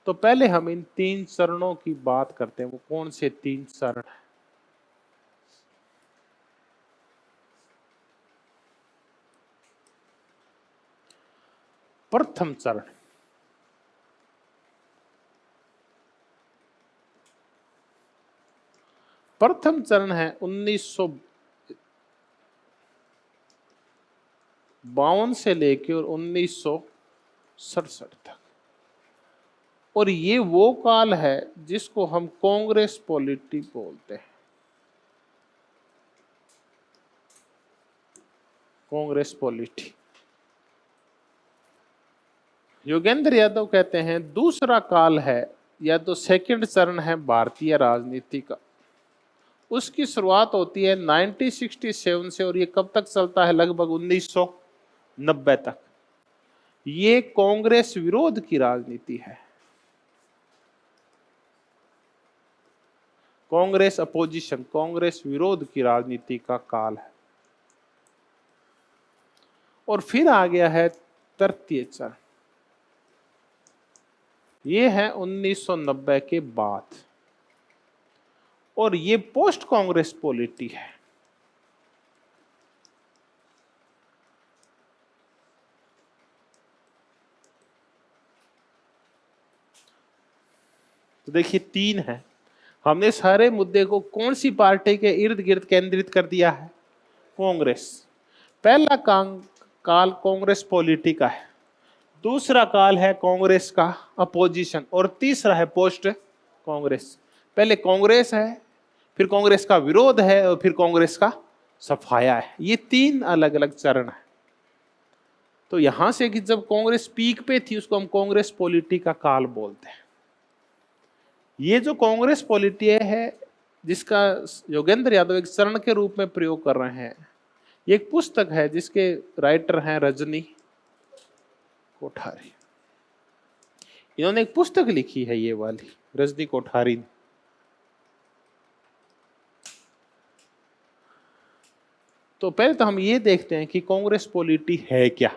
तो पहले हम इन 3 चरणों की बात करते हैं। वो कौन से 3 चरण हैं? प्रथम चरण, प्रथम चरण है 1952 से लेकर 1967 तक, और ये वो काल है जिसको हम कांग्रेस पॉलिटी बोलते हैं। कांग्रेस पॉलिटी। योगेंद्र यादव कहते हैं दूसरा काल है या तो सेकंड चरण है भारतीय राजनीति का। उसकी शुरुआत होती है 1967 से और ये कब तक चलता है? लगभग 1990 तक। ये कांग्रेस विरोध की राजनीति है, कांग्रेस अपोजिशन, कांग्रेस विरोध की राजनीति का काल है। और फिर आ गया है तृतीय चरण, ये है 1990 के बाद, और ये पोस्ट कांग्रेस पॉलिटी है। तो देखिए 3 है। हमने सारे मुद्दे को कौन सी पार्टी के इर्द गिर्द केंद्रित कर दिया है? कांग्रेस। पहला काल कांग्रेस पॉलिटी का है, दूसरा काल है कांग्रेस का अपोजिशन, और तीसरा है पोस्ट कांग्रेस। पहले कांग्रेस है, फिर कांग्रेस का विरोध है, और फिर कांग्रेस का सफाया है। ये 3 अलग अलग चरण है। तो यहां से कि जब कांग्रेस पीक पे थी उसको हम कांग्रेस पॉलिटी का काल बोलते हैं। ये जो कांग्रेस पॉलिटी है जिसका योगेंद्र यादव एक चरण के रूप में प्रयोग कर रहे हैं, ये एक पुस्तक है जिसके राइटर हैं रजनी कोठारी। इन्होंने एक पुस्तक लिखी है, ये वाली, रजनी कोठारी ने। तो पहले तो हम ये देखते हैं कि कांग्रेस पॉलिटी है क्या,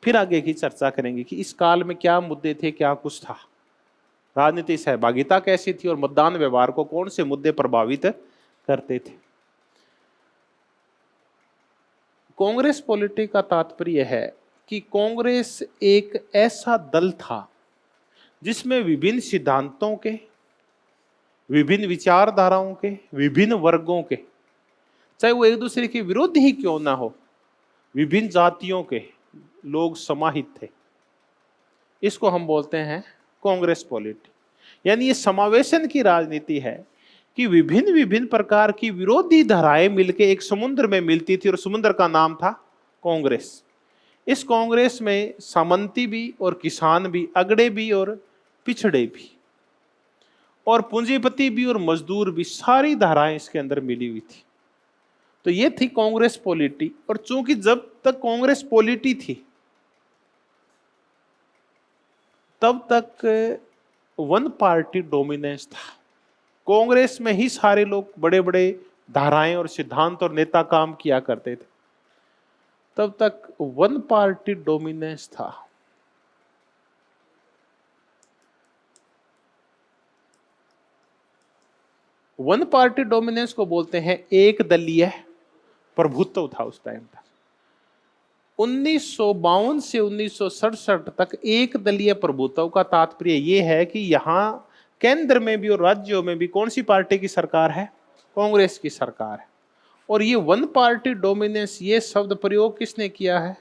फिर आगे की चर्चा करेंगे कि इस काल में क्या मुद्दे थे, क्या कुछ था, राजनीतिक सहभागिता कैसी थी, और मतदान व्यवहार को कौन से मुद्दे प्रभावित करते थे। कांग्रेस पॉलिटी का तात्पर्य है कि कांग्रेस एक ऐसा दल था जिसमें विभिन्न सिद्धांतों के, विभिन्न विचारधाराओं के, विभिन्न वर्गों के, चाहे वो एक दूसरे के विरोध ही क्यों ना हो, विभिन्न जातियों के लोग समाहित थे। इसको हम बोलते हैं कांग्रेस पॉलिटी। यानी ये समावेशन की राजनीति है कि विभिन्न विभिन्न प्रकार की विरोधी धाराएं मिलकर एक समुद्र में मिलती थी, और समुद्र का नाम था कांग्रेस। इस कांग्रेस में सामंती भी और किसान भी, अगड़े भी और पिछड़े भी, और पूंजीपति भी और मजदूर भी, सारी धाराएं इसके अंदर मिली हुई थी। तो ये थी कांग्रेस पॉलिटी। और चूंकि जब तक कांग्रेस पॉलिटी थी तब तक वन पार्टी डोमिनेंस था। कांग्रेस में ही सारे लोग बड़े बड़े धाराएं और सिद्धांत और नेता काम किया करते थे। तब तक वन पार्टी डोमिनेंस था। वन पार्टी डोमिनेंस को बोलते हैं एक दलीय प्रभुत्व था उस टाइम पर। 1952 से 1967 तक एक दलीय प्रभुत्व का तात्पर्य यह है कि यहां केंद्र में भी और राज्यों में भी कौन सी पार्टी की सरकार है? कांग्रेस की सरकार है। और ये वन पार्टी डोमिनेंस, ये शब्द प्रयोग किसने किया है?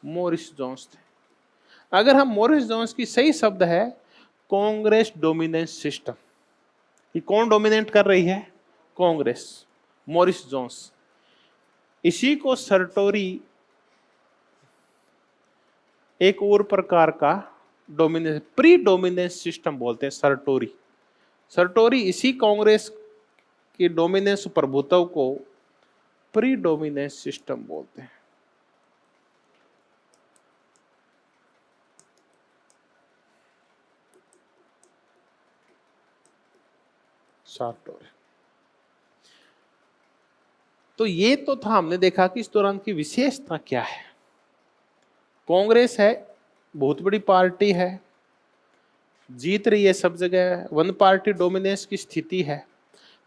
मॉरिस जोन्स ने। अगर हम मॉरिस जोन्स की सही शब्द है कांग्रेस डोमिनेंस सिस्टम, ये कौन डोमिनेट कर रही है? कांग्रेस। Morris Jones. इसी को सर्टोरी एक और प्रकार का डोमिनेंस, प्री डोमिनेंस सिस्टम बोलते हैं। सर्टोरी सर्टोरी इसी कांग्रेस के डोमिनेंस प्रभुत्व को प्री डोमिनेंस सिस्टम बोलते हैं। सर्टोरी। तो ये तो था, हमने देखा कि इस दौरान की विशेषता क्या है। कांग्रेस है, बहुत बड़ी पार्टी है, जीत रही है सब जगह, वन पार्टी डोमिनेंस की स्थिति है।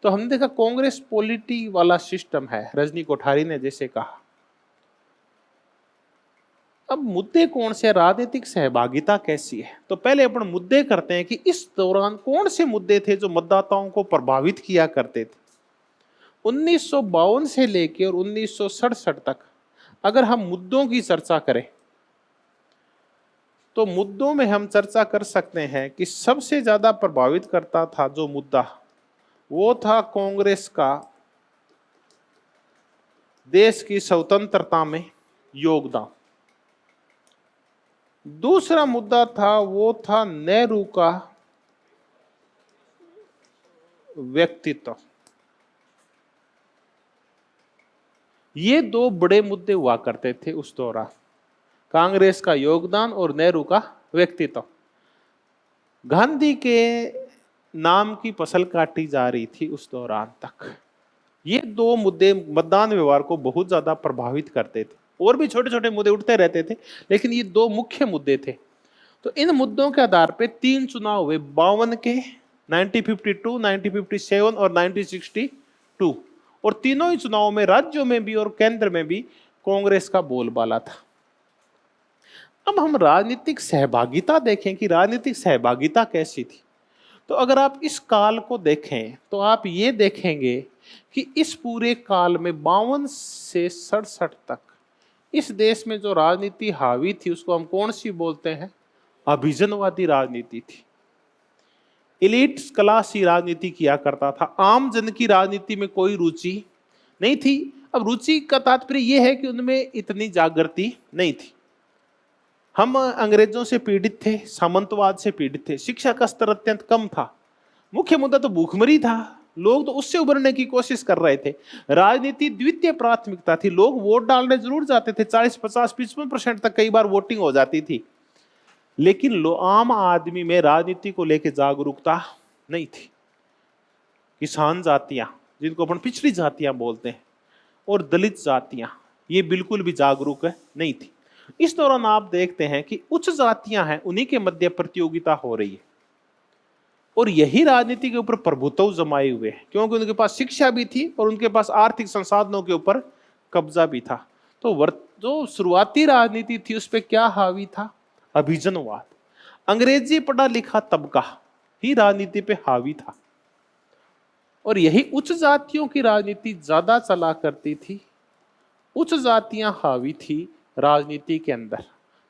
तो हमने देखा कांग्रेस पॉलिटी वाला सिस्टम है, रजनी कोठारी ने जैसे कहा। अब मुद्दे कौन से? राजनीतिक सहभागिता कैसी है? तो पहले अपन मुद्दे करते हैं कि इस दौरान कौन से मुद्दे थे जो मतदाताओं को प्रभावित किया करते थे। 1952 से लेकर और 1967 तक अगर हम मुद्दों की चर्चा करें तो मुद्दों में हम चर्चा कर सकते हैं कि सबसे ज्यादा प्रभावित करता था जो मुद्दा, वो था कांग्रेस का देश की स्वतंत्रता में योगदान। दूसरा मुद्दा था वो था नेहरू का व्यक्तित्व। ये दो बड़े मुद्दे हुआ करते थे उस दौरान, कांग्रेस का योगदान और नेहरू का व्यक्तित्व। गांधी के नाम की फसल काटी जा रही थी उस दौरान तक। ये दो मुद्दे मतदान व्यवहार को बहुत ज्यादा प्रभावित करते थे। और भी छोटे छोटे मुद्दे उठते रहते थे, लेकिन ये दो मुख्य मुद्दे थे। तो इन मुद्दों के आधार पे 3 चुनाव हुए, 52 के, 1952, 1957 और 1962। और तीनों ही चुनावों में राज्यों में भी और केंद्र में भी कांग्रेस का बोलबाला था। अब हम राजनीतिक सहभागिता देखें कि राजनीतिक सहभागिता कैसी थी। तो अगर आप इस काल को देखें तो आप ये देखेंगे कि इस पूरे काल में 52 से 67 तक इस देश में जो राजनीति हावी थी उसको हम कौन सी बोलते हैं? अभिजनवादी राजनीति थी। एलिट क्लास ही राजनीति किया करता था, आम जन की राजनीति में कोई रुचि नहीं थी। अब रुचि का तात्पर्य यह है कि उनमें इतनी जागृति नहीं थी। हम अंग्रेजों से पीड़ित थे, सामंतवाद से पीड़ित थे, शिक्षा का स्तर अत्यंत कम था, मुख्य मुद्दा तो भूखमरी था, लोग तो उससे उबरने की कोशिश कर रहे थे। राजनीति द्वितीय प्राथमिकता थी, लोग वोट डालने जरूर जाते थे, 40, 50, 55% तक कई बार वोटिंग हो जाती थी, लेकिन आम आदमी में राजनीति को लेकर जागरूकता नहीं थी। किसान जातियां, जिनको अपन पिछड़ी जातियां बोलते हैं, और दलित जातियां, ये बिल्कुल भी जागरूक नहीं थी। इस दौरान आप देखते हैं कि उच्च जातियां हैं, उन्हीं के मध्य प्रतियोगिता हो रही है और यही राजनीति के ऊपर प्रभुत्व जमाए हुए हैं, क्योंकि उनके पास शिक्षा भी थी और उनके पास आर्थिक संसाधनों के ऊपर कब्जा भी था। तो जो शुरुआती राजनीति थी उस पर क्या हावी था? अभिजनवाद। अंग्रेजी पढ़ा लिखा तबका ही राजनीति पे हावी था और यही उच्च जातियों की राजनीति ज्यादा चला करती थी। उच्च जातियां हावी थी राजनीति के अंदर।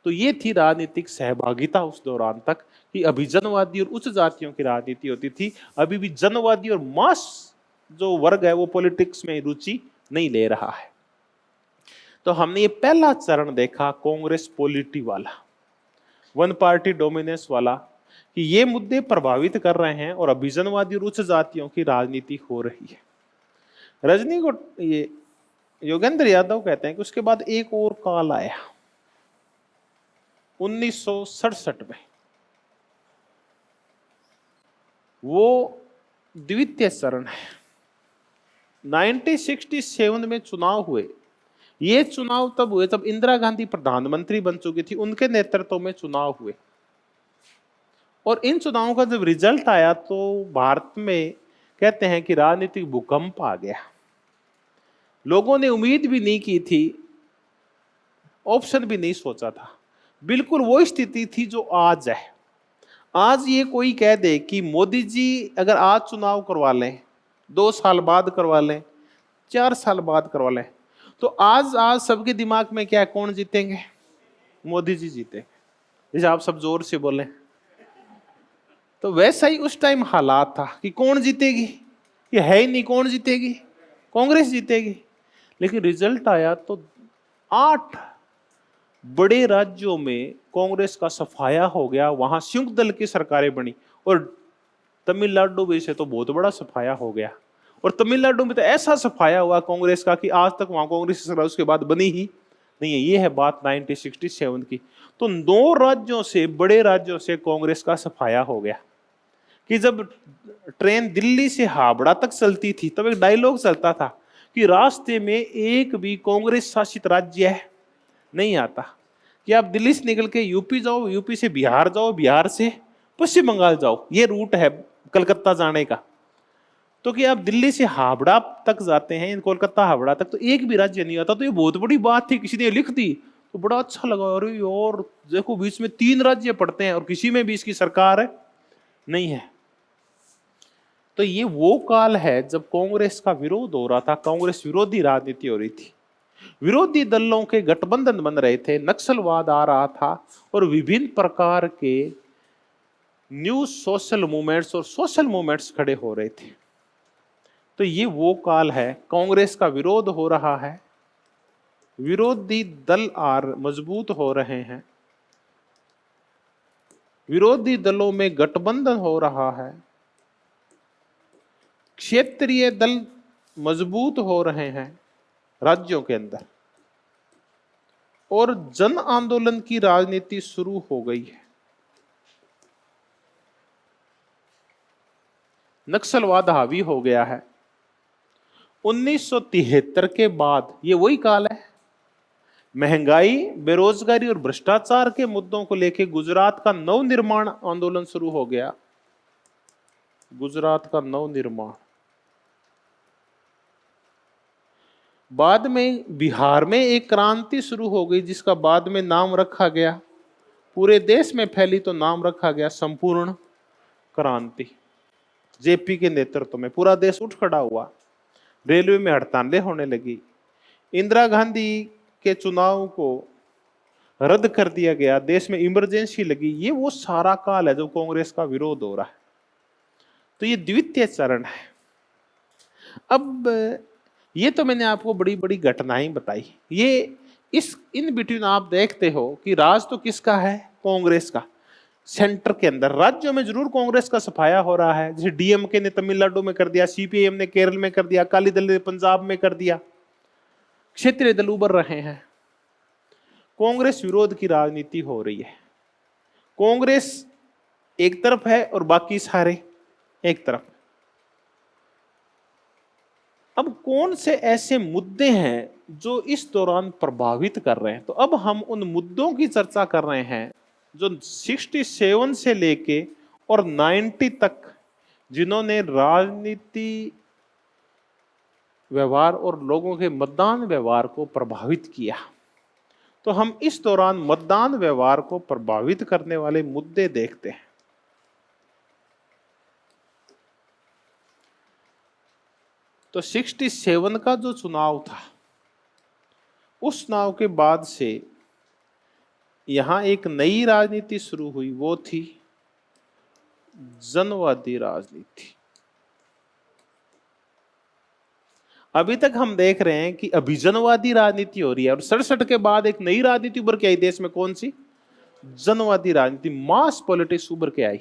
तो ये थी राजनीतिक सहभागिता उस दौरान तक कि अभिजनवादी और उच्च जातियों की राजनीति होती थी। अभी भी जनवादी और मास जो वर्ग है वो पॉलिटिक्स में रुचि नहीं ले रहा है। तो हमने ये पहला चरण देखा कांग्रेस पॉलिटी वाला, वन पार्टी डोमिनेंस वाला, कि ये मुद्दे प्रभावित कर रहे हैं और अभिजनवादी और उच्च जातियों की राजनीति हो रही है। रजनी को ये योगेंद्र यादव कहते हैं कि उसके बाद एक और काल आया 1967 में, वो द्वितीय चरण है। 1967 में चुनाव हुए। ये चुनाव तब हुए तब इंदिरा गांधी प्रधानमंत्री बन चुकी थी, उनके नेतृत्व में चुनाव हुए। और इन चुनावों का जब रिजल्ट आया तो भारत में कहते हैं कि राजनीतिक भूकंप आ गया। लोगों ने उम्मीद भी नहीं की थी, ऑप्शन भी नहीं सोचा था। बिल्कुल वो स्थिति थी जो आज है। आज ये कोई कह दे कि मोदी जी अगर आज चुनाव करवा लें, 2 साल बाद करवा लें, 4 साल बाद करवा लें, तो आज सबके दिमाग में क्या है, कौन जीतेंगे? मोदी जी जीतेंगे। जैसे आप सब जोर से बोले, तो वैसा ही उस टाइम हालात था कि कौन जीतेगी, ये है ही नहीं, कौन जीतेगी? कांग्रेस जीतेगी। लेकिन रिजल्ट आया तो 8 बड़े राज्यों में कांग्रेस का सफाया हो गया, वहां संयुक्त दल की सरकारें बनी। और तमिलनाडु में से तो बहुत बड़ा सफाया हो गया। और तमिलनाडु में तो ऐसा सफाया हुआ कांग्रेस का कि आज तक वहां कांग्रेस की सरकार उसके बाद बनी ही नहीं है। ये है बात 1967 की। तो 9 राज्यों से, बड़े राज्यों से कांग्रेस का सफाया हो गया। कि जब ट्रेन दिल्ली से हावड़ा तक चलती थी तब एक डायलॉग चलता था कि रास्ते में एक भी कांग्रेस शासित राज्य नहीं आता। कि आप दिल्ली से निकल के यूपी जाओ, यूपी से बिहार जाओ, बिहार से पश्चिम बंगाल जाओ, ये रूट है कलकत्ता जाने का। तो कि आप दिल्ली से हावड़ा तक जाते हैं, कोलकाता हावड़ा तक, तो एक भी राज्य नहीं आता। तो ये बहुत बड़ी बात थी, किसी ने लिख दी तो बड़ा अच्छा लगा। अरे और देखो बीच में 3 राज्य पड़ते हैं और किसी में भी इसकी सरकार नहीं है। तो ये वो काल है जब कांग्रेस का विरोध हो रहा था, कांग्रेस विरोधी राजनीति हो रही थी, विरोधी दलों के गठबंधन बन रहे थे, नक्सलवाद आ रहा था और विभिन्न प्रकार के न्यू सोशल मूवमेंट्स और सोशल मूवमेंट्स खड़े हो रहे थे। तो ये वो काल है, कांग्रेस का विरोध हो रहा है, विरोधी दल मजबूत हो रहे हैं, विरोधी दलों में गठबंधन हो रहा है, क्षेत्रीय दल मजबूत हो रहे हैं राज्यों के अंदर, और जन आंदोलन की राजनीति शुरू हो गई है। नक्सलवाद हावी हो गया है। 1973 के बाद ये वही काल है। महंगाई, बेरोजगारी और भ्रष्टाचार के मुद्दों को लेकर गुजरात का नवनिर्माण आंदोलन शुरू हो गया। गुजरात का नवनिर्माण। बाद में बिहार में एक क्रांति शुरू हो गई जिसका बाद में नाम रखा गया, पूरे देश में फैली तो नाम रखा गया संपूर्ण क्रांति। जेपी के नेतृत्व में पूरा देश उठ खड़ा हुआ, रेलवे में हड़तालें होने लगी, इंदिरा गांधी के चुनाव को रद्द कर दिया गया, देश में इमरजेंसी लगी। ये वो सारा काल है जो कांग्रेस का विरोध हो रहा है। तो ये द्वितीय चरण है। अब ये तो मैंने आपको बड़ी बड़ी घटनाएं बताई। ये इन बिटवीन आप देखते हो कि राज तो किसका है? कांग्रेस का। सेंटर के अंदर राज्यों में जरूर कांग्रेस का सफाया हो रहा है, जैसे डीएमके ने तमिलनाडु में कर दिया, सीपीआईएम ने केरल में कर दिया, अकाली दल ने पंजाब में कर दिया, क्षेत्रीय दल उभर रहे हैं, कांग्रेस विरोध की राजनीति हो रही है। कांग्रेस एक तरफ है और बाकी सारे एक तरफ। अब कौन से ऐसे मुद्दे हैं जो इस दौरान प्रभावित कर रहे हैं? तो अब हम उन मुद्दों की चर्चा कर रहे हैं जो 67 से लेके और 90 तक जिन्होंने राजनीति व्यवहार और लोगों के मतदान व्यवहार को प्रभावित किया। तो हम इस दौरान मतदान व्यवहार को प्रभावित करने वाले मुद्दे देखते हैं। तो 67 का जो चुनाव था, उस चुनाव के बाद से यहां एक नई राजनीति शुरू हुई, वो थी जनवादी राजनीति। अभी तक हम देख रहे हैं कि अभिजनवादी राजनीति हो रही है और 67 के बाद एक नई राजनीति उभर के आई देश में। कौन सी? जनवादी राजनीति, मास पॉलिटिक्स उभर के आई।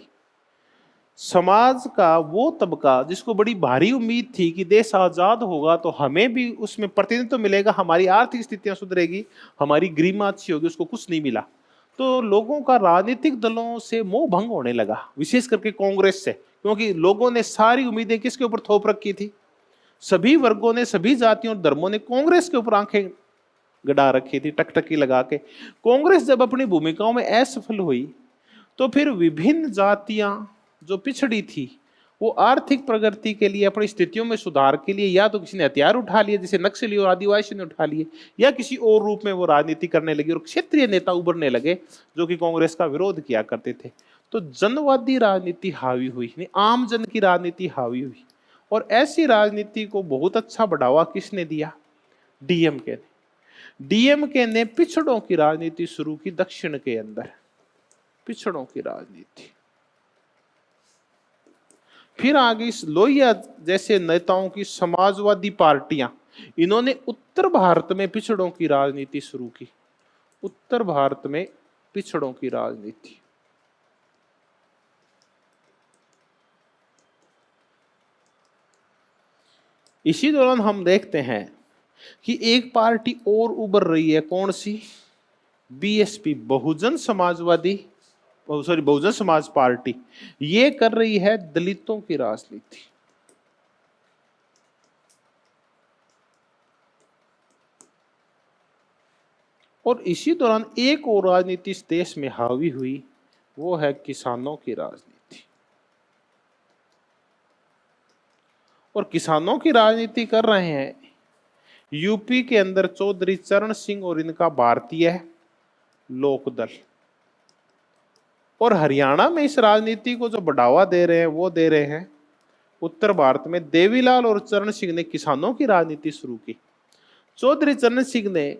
समाज का वो तबका जिसको बड़ी भारी उम्मीद थी कि देश आजाद होगा तो हमें भी उसमें प्रतिनिधित्व मिलेगा, हमारी आर्थिक स्थितियां सुधरेगी, हमारी गरिमा अच्छी होगी, उसको कुछ नहीं मिला। तो लोगों का राजनीतिक दलों से मोह भंग होने लगा, विशेष करके कांग्रेस से, क्योंकि लोगों ने सारी उम्मीदें किसके ऊपर थोप रखी थी? सभी वर्गों ने, सभी जातियों और धर्मों ने कांग्रेस के ऊपर आंखें गड़ा रखी थी, टकटकी लगा के। कांग्रेस जब अपनी भूमिकाओं में असफल हुई तो फिर विभिन्न जातियां जो पिछड़ी थी वो आर्थिक प्रगति के लिए, अपनी स्थितियों में सुधार के लिए, या तो किसी ने हथियार उठा लिए जैसे नक्सली और आदिवासी ने उठा लिए, या किसी और रूप में वो राजनीति करने लगी और क्षेत्रीय नेता उभरने लगे जो कि कांग्रेस का विरोध किया करते थे। तो जनवादी राजनीति हावी हुई, आम जन की राजनीति हावी हुई। और ऐसी राजनीति को बहुत अच्छा बढ़ावा किसने दिया? डीएमके ने। डीएमके ने पिछड़ों की राजनीति शुरू की दक्षिण के अंदर, पिछड़ों की राजनीति। फिर आगे लोहिया जैसे नेताओं की समाजवादी पार्टियां, इन्होंने उत्तर भारत में पिछड़ों की राजनीति शुरू की। उत्तर भारत में पिछड़ों की राजनीति। इसी दौरान हम देखते हैं कि एक पार्टी और उभर रही है। कौन सी? BSP, Bahujan Samajwadi, Bahujan Samaj party. ये कर रही है दलितों की राजनीति। और इसी दौरान एक और राजनीति इस देश में हावी हुई, वो है किसानों की राजनीति। और किसानों की राजनीति कर रहे हैं यूपी के अंदर चौधरी चरण सिंह और इनका भारतीय लोकदल। और हरियाणा में इस राजनीति को जो बढ़ावा दे रहे हैं वो दे रहे हैं उत्तर भारत में देवीलाल और चरण सिंह ने किसानों की राजनीति शुरू की। चौधरी चरण सिंह ने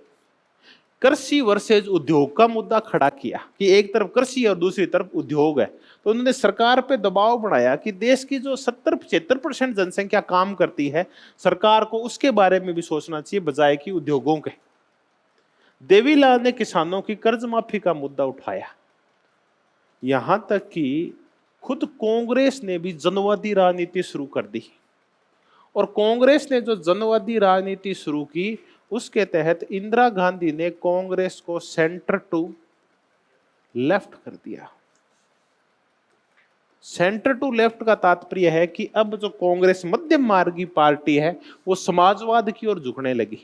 कृषि वर्सेज उद्योग का मुद्दा खड़ा किया कि एक तरफ कृषि और दूसरी तरफ उद्योग है। तो उन्होंने सरकार पे दबाव बढ़ाया कि देश की जो 70-75% जनसंख्या काम करती है, सरकार को उसके बारे में भी सोचना चाहिए बजाय कि उद्योगों के। देवीलाल ने किसानों की कर्ज माफी का मुद्दा उठाया। यहां तक कि खुद कांग्रेस ने भी जनवादी राजनीति शुरू कर दी। और कांग्रेस ने जो जनवादी राजनीति शुरू की उसके तहत इंदिरा गांधी ने कांग्रेस को सेंटर टू लेफ्ट कर दिया। सेंटर टू लेफ्ट का तात्पर्य है कि अब जो कांग्रेस मध्यम मार्गी पार्टी है वो समाजवाद की ओर झुकने लगी।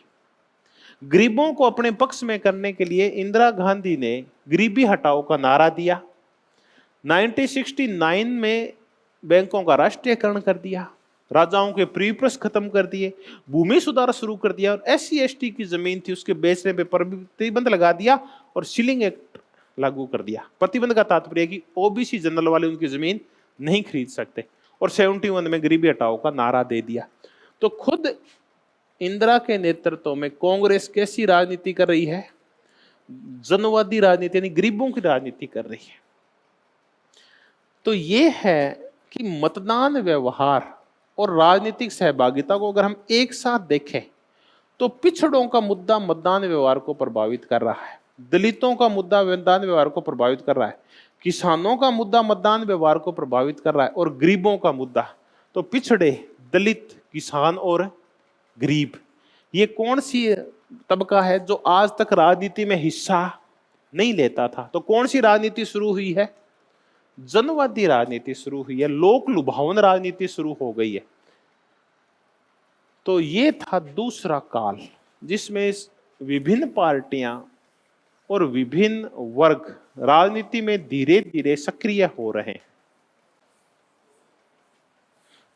गरीबों को अपने पक्ष में करने के लिए इंदिरा गांधी ने गरीबी हटाओ का नारा दिया। 1969 में बैंकों का राष्ट्रीयकरण कर दिया, राजाओं के प्रीप्रस खत्म कर दिए, भूमि सुधार शुरू कर दिया और SC/ST की जमीन थी उसके बेचने पे प्रतिबंध लगा दिया और सीलिंग एक्ट लागू कर दिया। प्रतिबंध का तात्पर्य कि OBC जनरल वाले उनकी जमीन नहीं खरीद सकते। और 71 में गरीबी हटाओ का नारा दे दिया। तो खुद इंदिरा के नेतृत्व में कांग्रेस कैसी राजनीति कर रही है? जनवादी राजनीति, यानी गरीबों की राजनीति कर रही है। तो ये है कि मतदान व्यवहार और राजनीतिक सहभागिता को अगर हम एक साथ देखें तो पिछड़ों का मुद्दा मतदान व्यवहार को प्रभावित कर रहा है, दलितों का मुद्दा मतदान व्यवहार को प्रभावित कर रहा है, किसानों का मुद्दा मतदान व्यवहार को प्रभावित कर रहा है, और गरीबों का मुद्दा। तो पिछड़े, दलित, किसान और गरीब, ये कौन सी तबका है जो आज तक राजनीति में हिस्सा नहीं लेता था? तो कौन सी राजनीति शुरू हुई है? जनवादी राजनीति शुरू हुई है, लोक लुभावन राजनीति शुरू हो गई है। तो ये था दूसरा काल जिसमें विभिन्न पार्टियां और विभिन्न वर्ग राजनीति में धीरे धीरे सक्रिय हो रहे हैं।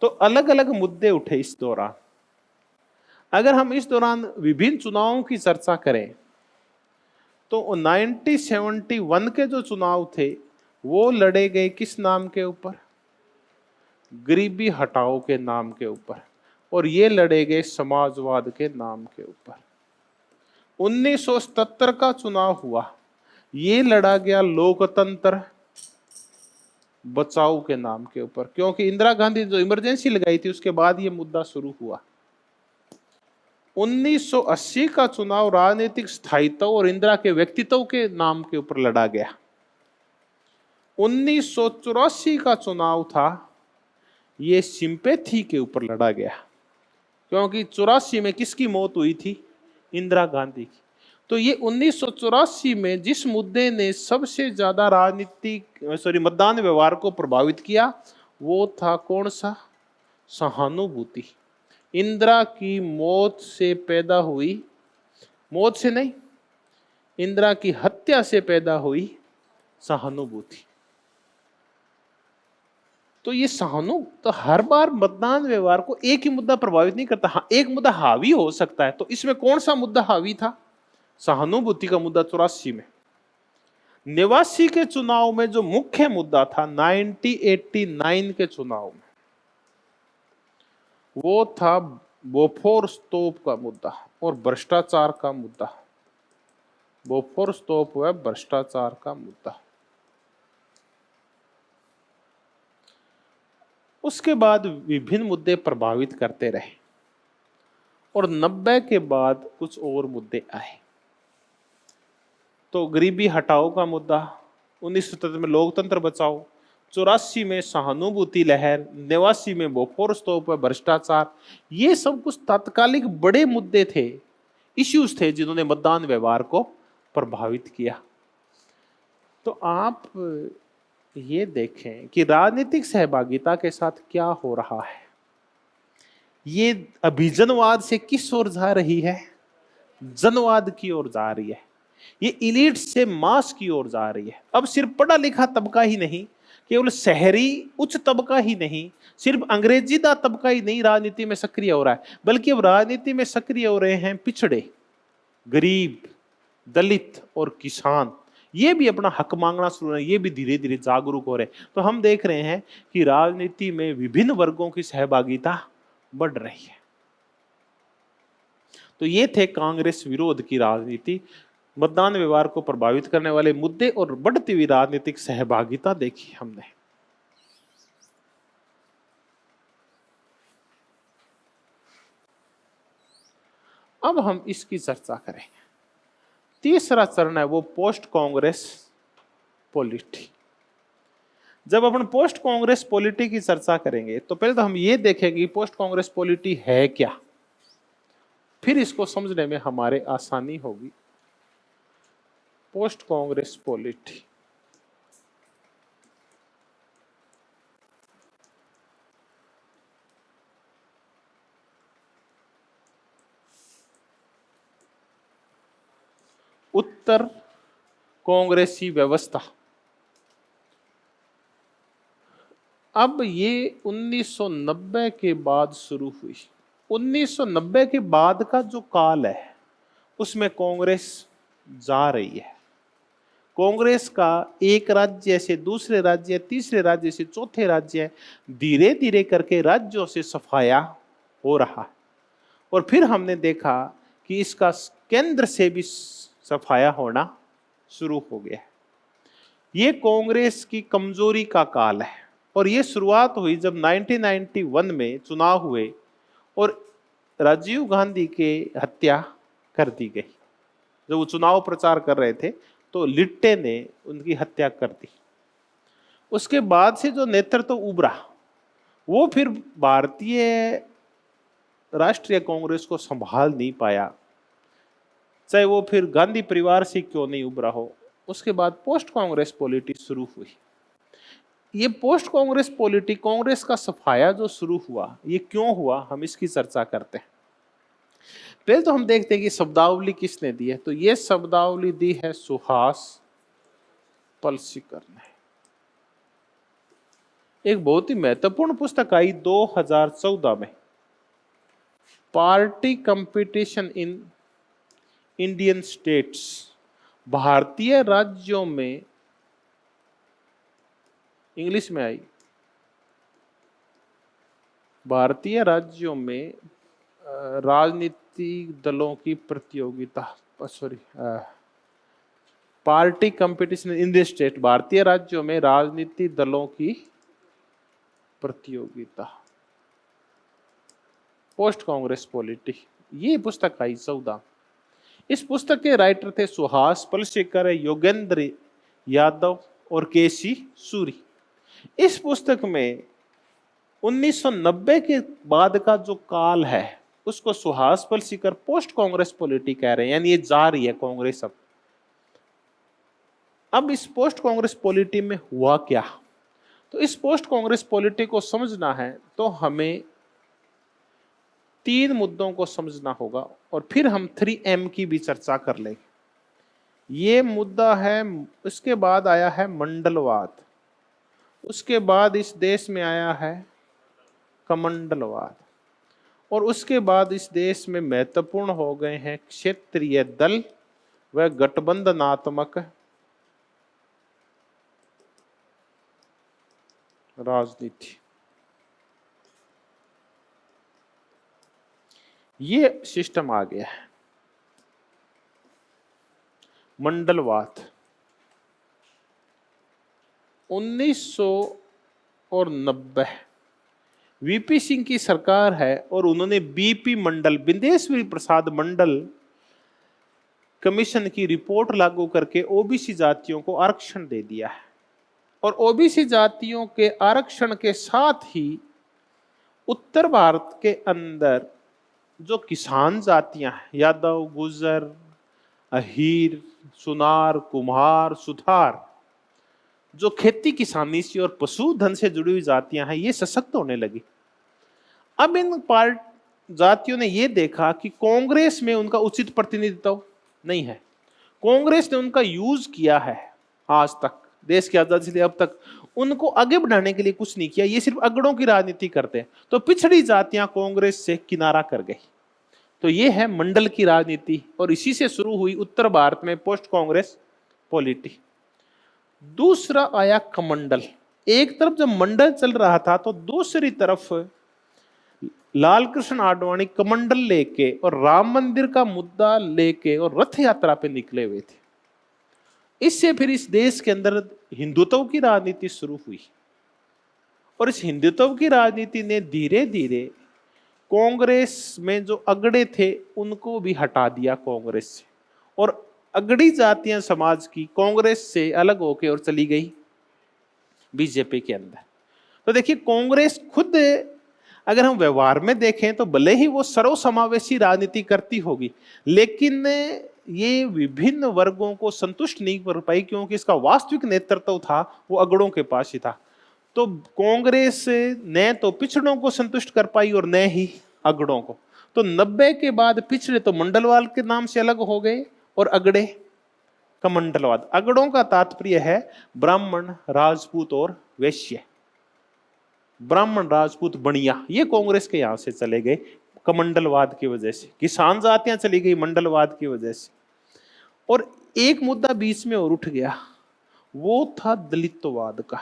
तो अलग अलग मुद्दे उठे इस दौरान। अगर हम इस दौरान विभिन्न चुनावों की चर्चा करें तो 1971 के जो चुनाव थे वो लड़े गए किस नाम के ऊपर? गरीबी हटाओ के नाम के ऊपर। और ये लड़े गए समाजवाद के नाम के ऊपर। 1977 का चुनाव हुआ, ये लड़ा गया लोकतंत्र बचाओ के नाम के ऊपर, क्योंकि इंदिरा गांधी जो इमरजेंसी लगाई थी उसके बाद ये मुद्दा शुरू हुआ। 1980 का चुनाव राजनीतिक स्थायित्व और इंदिरा के व्यक्तित्व के नाम के ऊपर लड़ा गया। 1984 का चुनाव था, ये सिंपैथी के ऊपर लड़ा गया, क्योंकि 84 में किसकी मौत हुई थी? इंदिरा गांधी की। तो ये 1984 में जिस मुद्दे ने सबसे ज्यादा मतदान व्यवहार को प्रभावित किया, वो था कौन सा? सहानुभूति। इंदिरा की मौत से पैदा हुई, मौत से नहीं, इंदिरा की हत्या से पैदा हुई सहानुभूति। तो ये तो हर बार मतदान व्यवहार को एक ही मुद्दा प्रभावित नहीं करता। हाँ, एक मुद्दा हावी हो सकता है। तो इसमें कौन सा मुद्दा हावी था? सहानुभूति का मुद्दा 84 में। 89 के चुनाव में जो मुख्य मुद्दा था 1989 के चुनाव में, वो था बोफोर्स तोप का मुद्दा और भ्रष्टाचार का मुद्दा। बोफोर्स तोप व भ्रष्टाचार का मुद्दा। उसके बाद विभिन्न मुद्दे प्रभावित करते रहे और 90 के बाद कुछ और मुद्दे आए। तो गरीबी हटाओ का मुद्दा, 1977 में लोकतंत्र बचाओ, 84 में सहानुभूति लहर, 89 में बोफोर्स तोप व भ्रष्टाचार। ये सब कुछ तात्कालिक बड़े मुद्दे थे, इश्यूज थे, जिन्होंने मतदान व्यवहार को प्रभावित किया। तो आप ये देखें कि राजनीतिक सहभागिता के साथ क्या हो रहा है। ये अभिजनवाद से किस ओर जा रही है? जनवाद की ओर जा रही है। ये इलीट से मास की ओर जा रही है। अब सिर्फ पढ़ा लिखा तबका ही नहीं, केवल शहरी उच्च तबका ही नहीं, सिर्फ अंग्रेजीदा तबका ही नहीं राजनीति में सक्रिय हो रहा है, बल्कि अब राजनीति में सक्रिय हो रहे हैं पिछड़े, गरीब, दलित और किसान। ये भी अपना हक मांगना शुरू है, ये भी धीरे धीरे जागरूक हो रहे हैं। तो हम देख रहे हैं कि राजनीति में विभिन्न वर्गों की सहभागिता बढ़ रही है। तो ये थे कांग्रेस विरोध की राजनीति, मतदान व्यवहार को प्रभावित करने वाले मुद्दे और बढ़ती हुई राजनीतिक सहभागिता देखी हमने। अब हम इसकी चर्चा करेंगे। तीसरा चरण है वो पोस्ट कांग्रेस पॉलिटी। जब अपन पोस्ट कांग्रेस पॉलिटी की चर्चा करेंगे तो पहले तो हम ये देखेंगे पोस्ट कांग्रेस पॉलिटी है क्या, फिर इसको समझने में हमारे आसानी होगी। पोस्ट कांग्रेस पॉलिटी उत्तर कांग्रेसी व्यवस्था। अब ये 1990 के बाद शुरू हुई। 1990 के बाद का जो काल है उसमें कांग्रेस जा रही है। कांग्रेस का एक राज्य से दूसरे राज्य, तीसरे राज्य से चौथे राज्य, धीरे धीरे करके राज्यों से सफाया हो रहा है। और फिर हमने देखा कि इसका केंद्र से भी सफाया होना शुरू हो गया है। ये कांग्रेस की कमजोरी का काल है और ये शुरुआत हुई जब 1991 में चुनाव हुए और राजीव गांधी की हत्या कर दी गई। जब वो चुनाव प्रचार कर रहे थे तो लिट्टे ने उनकी हत्या कर दी। उसके बाद से जो नेतृत्व उभरा वो फिर भारतीय राष्ट्रीय कांग्रेस को संभाल नहीं पाया, चाहे वो फिर गांधी परिवार से क्यों नहीं उभरा हो। उसके बाद पोस्ट कांग्रेस पॉलिटी शुरू हुई। ये पोस्ट कांग्रेस पॉलिटी, कांग्रेस का सफाया जो शुरू हुआ, ये क्यों हुआ, हम इसकी चर्चा करते हैं। पहले तो हम देखते हैं कि शब्दावली किसने दी है। तो ये शब्दावली दी है सुहास पलसीकर ने। एक बहुत ही महत्वपूर्ण पुस्तक आई 2014 में, party competition in Indian states, भारतीय राज्यों में, इंग्लिश में आई, भारतीय राज्यों में राजनीतिक दलों की प्रतियोगिता, party competition in Indian state, भारतीय राज्यों में राजनीतिक दलों की प्रतियोगिता, पोस्ट कांग्रेस पॉलिटी। ये पुस्तक आई 14। इस पुस्तक के राइटर थे सुहास पलशेखर, योगेंद्र यादव और केसी सूरी। इस पुस्तक में 1990 के बाद का जो काल है उसको सुहास पलशेखर पोस्ट कांग्रेस पॉलिटी कह रहे हैं, यानी ये जा रही है कांग्रेस। अब इस पोस्ट कांग्रेस पॉलिटी में हुआ क्या? तो इस पोस्ट कांग्रेस पॉलिटी को समझना है तो हमें 3 मुद्दों को समझना होगा और फिर हम 3M की भी चर्चा कर लेंगे। ये मुद्दा है। उसके बाद आया है मंडलवाद, उसके बाद इस देश में आया है कमंडलवाद, और उसके बाद इस देश में महत्वपूर्ण हो गए हैं क्षेत्रीय दल व गठबंधनात्मक राजनीति। ये सिस्टम आ गया है। मंडलवाद 1990 वीपी सिंह की सरकार है और उन्होंने बीपी मंडल, बिंदेश्वरी प्रसाद मंडल कमीशन की रिपोर्ट लागू करके ओबीसी जातियों को आरक्षण दे दिया है। और ओबीसी जातियों के आरक्षण के साथ ही उत्तर भारत के अंदर जो किसान जातियां हैं, यादव, गुजर, अहीर, सुनार, कुम्हार, सुथार, जो खेती किसानी से और पशुधन से जुड़ी हुई जातियां हैं, ये सशक्त होने लगी। अब इन जातियों ने ये देखा कि कांग्रेस में उनका उचित प्रतिनिधित्व नहीं है। कांग्रेस ने उनका यूज किया है आज तक, देश की आजादी से अब तक उनको आगे बढ़ाने के लिए कुछ नहीं किया, ये सिर्फ अगड़ों की राजनीति करते हैं। तो पिछड़ी जातियां कांग्रेस से किनारा कर गई। तो ये है मंडल की राजनीति और इसी से शुरू हुई उत्तर भारत में पोस्ट कांग्रेस पॉलिटी। दूसरा आया कमंडल। एक तरफ जब मंडल चल रहा था तो दूसरी तरफ लाल कृष्ण आडवाणी कमंडल लेके और राम मंदिर का मुद्दा लेके और रथ यात्रा पे निकले हुए थे। इससे फिर इस देश के अंदर हिंदुत्व की राजनीति शुरू हुई और इस हिंदुत्व की राजनीति ने धीरे धीरे कांग्रेस में जो अगड़े थे उनको भी हटा दिया कांग्रेस से, और अगड़ी जातियां समाज की कांग्रेस से अलग होके और चली गई बीजेपी के अंदर। तो देखिए, कांग्रेस खुद अगर हम व्यवहार में देखें तो भले ही वो सर्वसमावेशी राजनीति करती होगी, लेकिन ये विभिन्न वर्गों को संतुष्ट नहीं कर पाई, क्योंकि इसका वास्तविक नेतृत्व था वो अगड़ों के पास ही था। तो कांग्रेस ने तो पिछड़ों को संतुष्ट कर पाई और न ही अगड़ों को। तो 90 के बाद पिछड़े तो मंडलवाद के नाम से अलग हो गए और अगड़े कमंडलवाद। अगड़ों का तात्पर्य है ब्राह्मण, राजपूत और वैश्य। ब्राह्मण, राजपूत, बनिया, ये कांग्रेस के यहां से चले गए कमंडलवाद की वजह से। किसान जातियां चली गई मंडलवाद की वजह से। और एक मुद्दा बीच में और उठ गया, वो था दलितवाद का।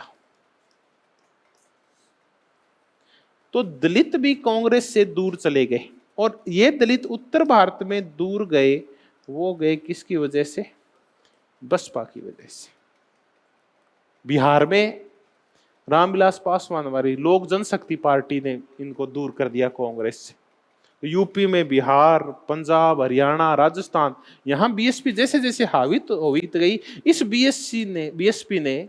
तो दलित भी कांग्रेस से दूर चले गए और ये दलित उत्तर भारत में दूर गए, वो गए किसकी वजह से? बसपा की वजह से। बिहार में रामविलास पासवान वाली लोक जनशक्ति पार्टी ने इनको दूर कर दिया कांग्रेस से। यूपी में, बिहार, पंजाब, हरियाणा, राजस्थान, यहां बीएसपी जैसे जैसे हावी तो हुई गई, इस बीएसपी ने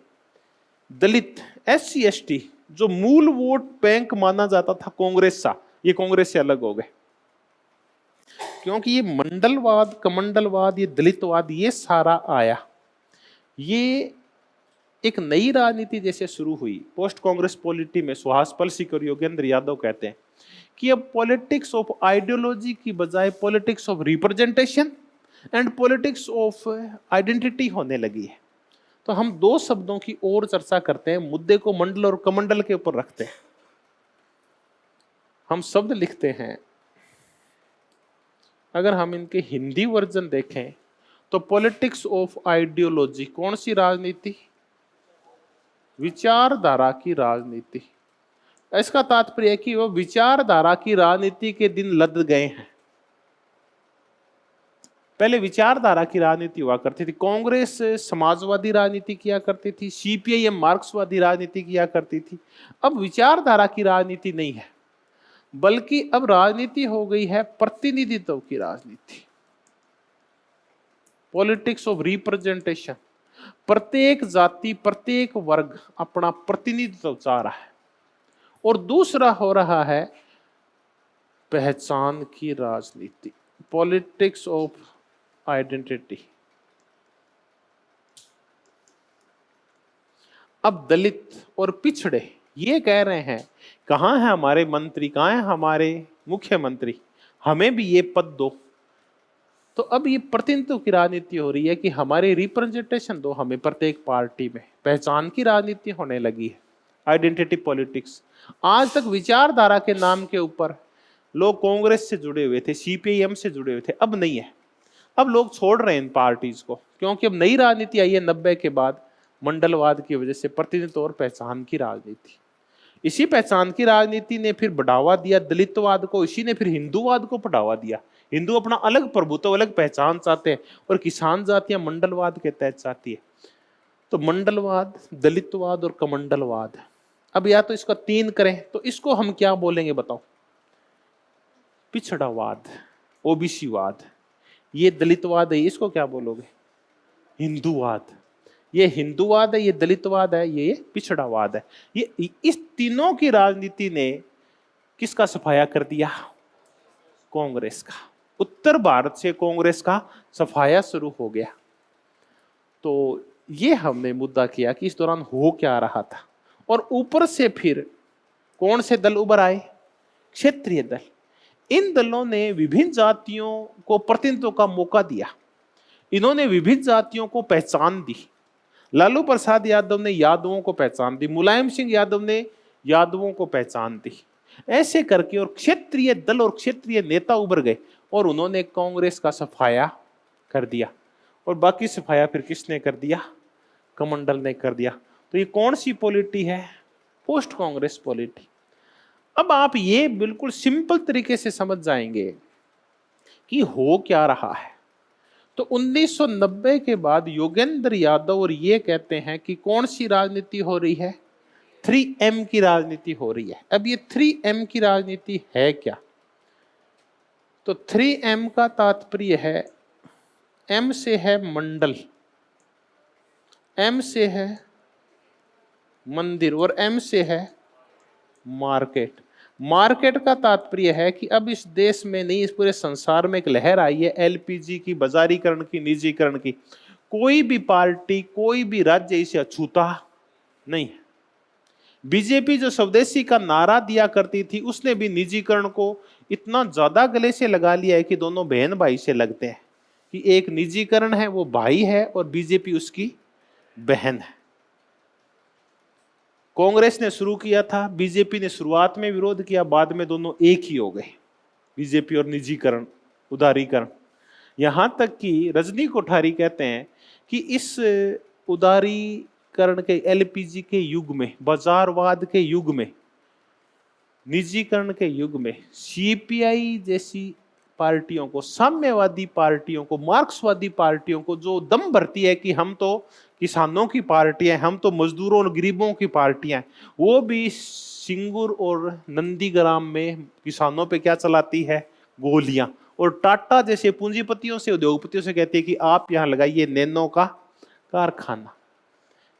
दलित, एससी, एसटी जो मूल वोट बैंक माना जाता था कांग्रेस सा, ये कांग्रेस से अलग हो गए। क्योंकि ये मंडलवाद, कमंडलवाद, ये दलितवाद, ये सारा आया, ये एक नई राजनीति जैसे शुरू हुई पोस्ट कांग्रेस पॉलिटी में। सुहास पलशेखर और योगेंद्र यादव कहते हैं कि अब पॉलिटिक्स ऑफ आइडियोलॉजी की बजाय politics of representation and politics of identity होने लगी है। तो हम 2 शब्दों की और चर्चा करते हैं, मुद्दे को मंडल और कमंडल के ऊपर रखते हैं। हम शब्द लिखते हैं, अगर हम इनके हिंदी वर्जन देखें तो पॉलिटिक्स ऑफ आइडियोलॉजी, कौन सी राजनीति? विचारधारा की राजनीति। इसका तात्पर्य है कि वो विचारधारा की राजनीति के दिन लद गए हैं। पहले विचारधारा की राजनीति हुआ करती थी, कांग्रेस समाजवादी राजनीति किया करती थी, सीपीआईएम मार्क्सवादी राजनीति किया करती थी। अब विचारधारा की राजनीति नहीं है। बल्कि अब राजनीति हो गई है प्रतिनिधित्व की राजनीति, पॉलिटिक्स ऑफ रिप्रेजेंटेशन। प्रत्येक जाति, प्रत्येक वर्ग अपना प्रतिनिधित्व चाह रहा है। और दूसरा हो रहा है पहचान की राजनीति, पॉलिटिक्स ऑफ आइडेंटिटी। अब दलित और पिछड़े ये कह रहे हैं, कहाँ है हमारे मंत्री, कहाँ है हमारे मुख्यमंत्री, हमें भी ये पद दो। तो अब ये प्रतिनिधित्व की राजनीति हो रही है कि हमारे रिप्रेजेंटेशन दो हमें प्रत्येक पार्टी में। पहचान की राजनीति होने लगी है, आइडेंटिटी पॉलिटिक्स। आज तक विचारधारा के नाम के ऊपर लोग कांग्रेस से जुड़े हुए थे, सीपीआईएम से जुड़े हुए थे, अब नहीं है। अब लोग छोड़ रहे हैं इन पार्टीज को, क्योंकि अब नई राजनीति आई है 90 के बाद, मंडलवाद की वजह से प्रतिनिधित्व और पहचान की राजनीति। इसी पहचान की राजनीति ने फिर बढ़ावा दिया दलितवाद को, इसी ने फिर हिंदूवाद को बढ़ावा दिया। हिंदू अपना अलग प्रभुत्व, अलग पहचान चाहते हैं, और किसान जातियां मंडलवाद के तहत चाहती है। तो मंडलवाद, दलितवाद और कमंडलवाद। अब या तो इसका 3 करें तो इसको हम क्या बोलेंगे बताओ? पिछड़ावाद, ओबीसीवाद। ये दलितवाद है, इसको क्या बोलोगे? हिंदूवाद। ये हिंदूवाद है, ये दलितवाद है, ये पिछड़ावाद है। ये इस तीनों की राजनीति ने किसका सफाया कर दिया? कांग्रेस का। उत्तर भारत से कांग्रेस का सफाया शुरू हो गया। तो ये हमने मुद्दा किया कि इस दौरान हो क्या रहा था। और ऊपर से फिर कौन से दल उभर आए? क्षेत्रीय दल। इन दलों ने विभिन्न जातियों को प्रतिनिधित्व का मौका दिया, इन्होंने विभिन्न जातियों को पहचान दी। लालू प्रसाद यादव ने यादवों को पहचान दी, मुलायम सिंह यादव ने यादवों को पहचान दी। ऐसे करके और क्षेत्रीय दल और क्षेत्रीय नेता उभर गए और उन्होंने कांग्रेस का सफाया कर दिया। और बाकी सफाया फिर किसने कर दिया? कमंडल ने कर दिया। तो ये कौन सी पॉलिटी है? Post Congress polity. अब आप ये बिल्कुल सिंपल तरीके से समझ जाएंगे कि हो क्या रहा है। तो 1990 के बाद योगेंद्र यादव और ये कहते हैं कि कौन सी राजनीति हो रही है? 3M की राजनीति हो रही है। अब ये 3M की राजनीति है क्या? तो 3M का तात्पर्य है, M से है मंडल, M से है मंदिर और M से है मार्केट। मार्केट का तात्पर्य है कि अब इस देश में नहीं, इस पूरे संसार में एक लहर आई है एलपीजी की, बाजारीकरण की, निजीकरण की। कोई भी पार्टी, कोई भी राज्य इसे अछूता नहीं है। बीजेपी जो स्वदेशी का नारा दिया करती थी, उसने भी निजीकरण को इतना ज्यादा गले से लगा लिया है कि दोनों बहन भाई से लगते हैं कि एक निजीकरण है वो भाई है और बीजेपी उसकी बहन है। कांग्रेस ने शुरू किया था, बीजेपी ने शुरुआत में विरोध किया, बाद में दोनों एक ही हो गए, बीजेपी और निजीकरण, उदारीकरण। यहां तक कि रजनी कोठारी कहते हैं कि इस उदारीकरण के, एलपीजी के युग में, बाजारवाद के युग में, निजीकरण के युग में सीपीआई जैसी पार्टियों को, साम्यवादी पार्टियों को, मार्क्सवादी पार्टियों को जो दम भरती है कि हम तो किसानों की पार्टी है, हम तो मजदूरों और गरीबों की पार्टियां हैं, वो भी सिंगुर और नंदीग्राम में किसानों पे क्या चलाती है? गोलियां। और टाटा जैसे पूंजीपतियों से, उद्योगपतियों से कहती है कि आप यहां लगाइए नैनो का कारखाना।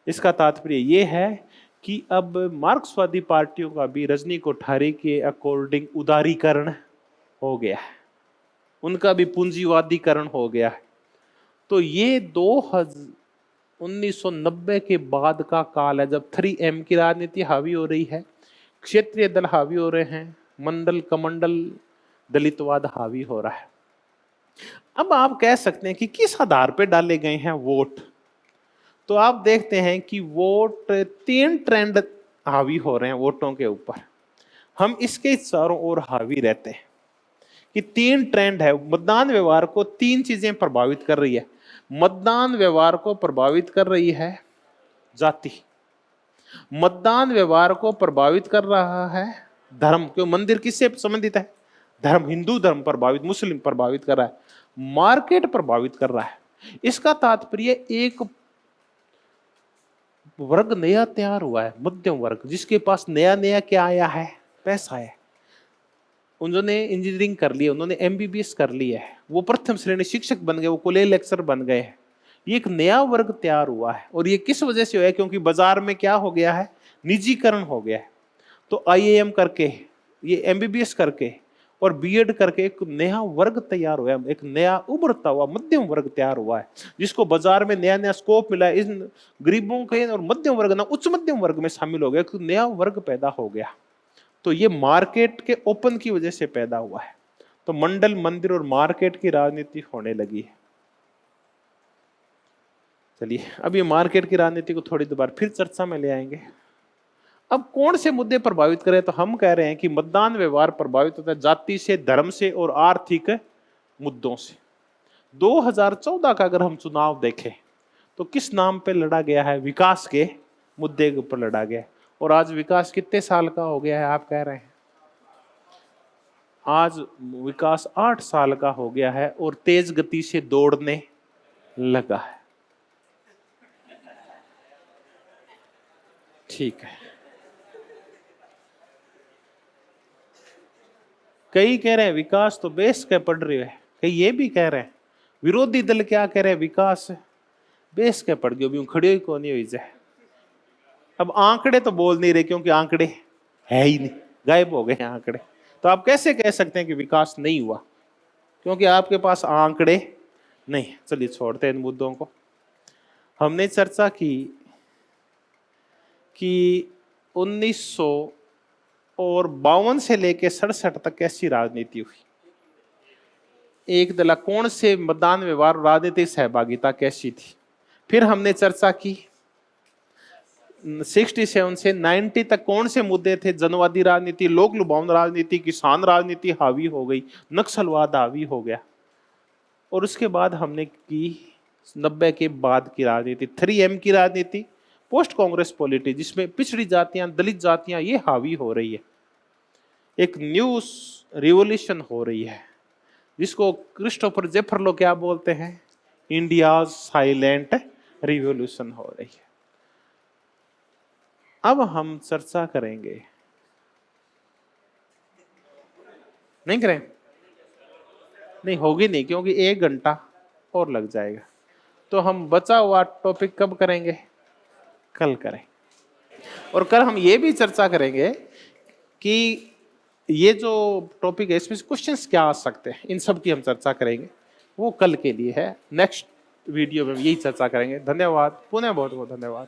इसका तात्पर्य यह है कि अब मार्क्सवादी पार्टियों का भी रजनी कोठारी के अकॉर्डिंग उदारीकरण हो गया है, उनका भी पूंजीवादीकरण हो गया है। तो ये 1990 के बाद का काल है जब 3M की राजनीति हावी हो रही है, क्षेत्रीय दल हावी हो रहे हैं, मंडल कमंडल दलितवाद हावी हो रहा है। अब आप कह सकते हैं कि किस आधार पर डाले गए हैं वोट? तो आप देखते हैं कि वोट 3 ट्रेंड हावी हो रहे हैं वोटों के ऊपर। हम इसके चारों ओर हावी रहते हैं कि 3 ट्रेंड है। मतदान व्यवहार को 3 चीजें प्रभावित कर रही है। मतदान व्यवहार को प्रभावित कर रही है जाति, मतदान व्यवहार को प्रभावित कर रहा है धर्म, क्यों? मंदिर किससे संबंधित है? धर्म। हिंदू धर्म प्रभावित, मुस्लिम प्रभावित कर रहा है, मार्केट प्रभावित कर रहा है। इसका तात्पर्य एक वर्ग नया तैयार हुआ है, मध्यम वर्ग, जिसके पास नया नया क्या आया है? पैसा है। उन्होंने इंजीनियरिंग कर ली है, उन्होंने एमबीबीएस कर लिया है, वो प्रथम श्रेणी शिक्षक बन गए, वो कॉलेज लेक्चर बन गए हैं। ये एक नया वर्ग तैयार हुआ है। और ये किस वजह से हुआ है? क्योंकि बाजार में क्या हो गया है? निजीकरण हो गया है। तो आईआईएम करके, ये एमबीबीएस करके और बीएड करके एक नया वर्ग तैयार हुआ है, एक नया उभरता हुआ मध्यम वर्ग तैयार हुआ है, जिसको बाजार में नया नया स्कोप मिला है। इन गरीबों के और मध्यम वर्ग ना उच्च मध्यम वर्ग में शामिल हो गया, एक नया वर्ग पैदा हो गया। तो ये मार्केट के ओपन की वजह से पैदा हुआ है। तो मंडल, मंदिर और मार्केट की राजनीति होने लगी है। चलिए, अब ये मार्केट की राजनीति को थोड़ी देर बाद फिर चर्चा में ले आएंगे। अब कौन से मुद्दे प्रभावित करें? तो हम कह रहे हैं कि मतदान व्यवहार प्रभावित होता है जाति से, धर्म से और आर्थिक मुद्दों से। 2014 का अगर हम चुनाव देखें तो किस नाम पे लड़ा गया है? विकास के मुद्दे के ऊपर लड़ा गया है। और आज विकास कितने साल का हो गया है? आप कह रहे हैं आज विकास 8 साल का हो गया है और तेज गति से दौड़ने लगा है। ठीक है, कई कह रहे हैं विकास तो बेस के पढ़ रही है, कई ये भी कह रहे हैं, विरोधी दल क्या कह रहे हैं, विकास बेस के पढ़ गयो, भी खड़ी हुई कौन नहीं हुई जाए। अब आंकड़े तो बोल नहीं रहे क्योंकि आंकड़े है ही नहीं, गायब हो गए आंकड़े। तो आप कैसे कह सकते हैं कि विकास नहीं हुआ? क्योंकि आपके पास आंकड़े नहीं। चलिए छोड़ते हैं इन मुद्दों को। हमने चर्चा की कि 1952 से लेकर 67 तक कैसी राजनीति हुई, एक दला कौन से मतदान व्यवहार, राजनीतिक सहभागिता कैसी थी। फिर हमने चर्चा की 67 से 90 तक कौन से मुद्दे थे, जनवादी राजनीति, लोक लुभावन राजनीति, किसान राजनीति हावी हो गई, नक्सलवाद हावी हो गया। और उसके बाद हमने की 90 के बाद की राजनीति, 3M की राजनीति, पोस्ट कांग्रेस पॉलिटी, जिसमें पिछड़ी जातियां, दलित जातियां ये हावी हो रही है। एक न्यू रिवॉल्यूशन हो रही है जिसको क्रिस्टोफर जेफरलो क्या बोलते हैं, इंडिया साइलेंट रिवॉल्यूशन हो रही है। अब हम चर्चा करेंगे, नहीं करें? नहीं होगी नहीं, क्योंकि 1 घंटा और लग जाएगा। तो हम बचा हुआ टॉपिक कब करेंगे? कल करें। और कल हम ये भी चर्चा करेंगे कि ये जो टॉपिक है इसमें क्वेश्चंस क्या आ सकते हैं, इन सब की हम चर्चा करेंगे। वो कल के लिए है, नेक्स्ट वीडियो में यही चर्चा करेंगे। धन्यवाद, पुनः बहुत बहुत धन्यवाद।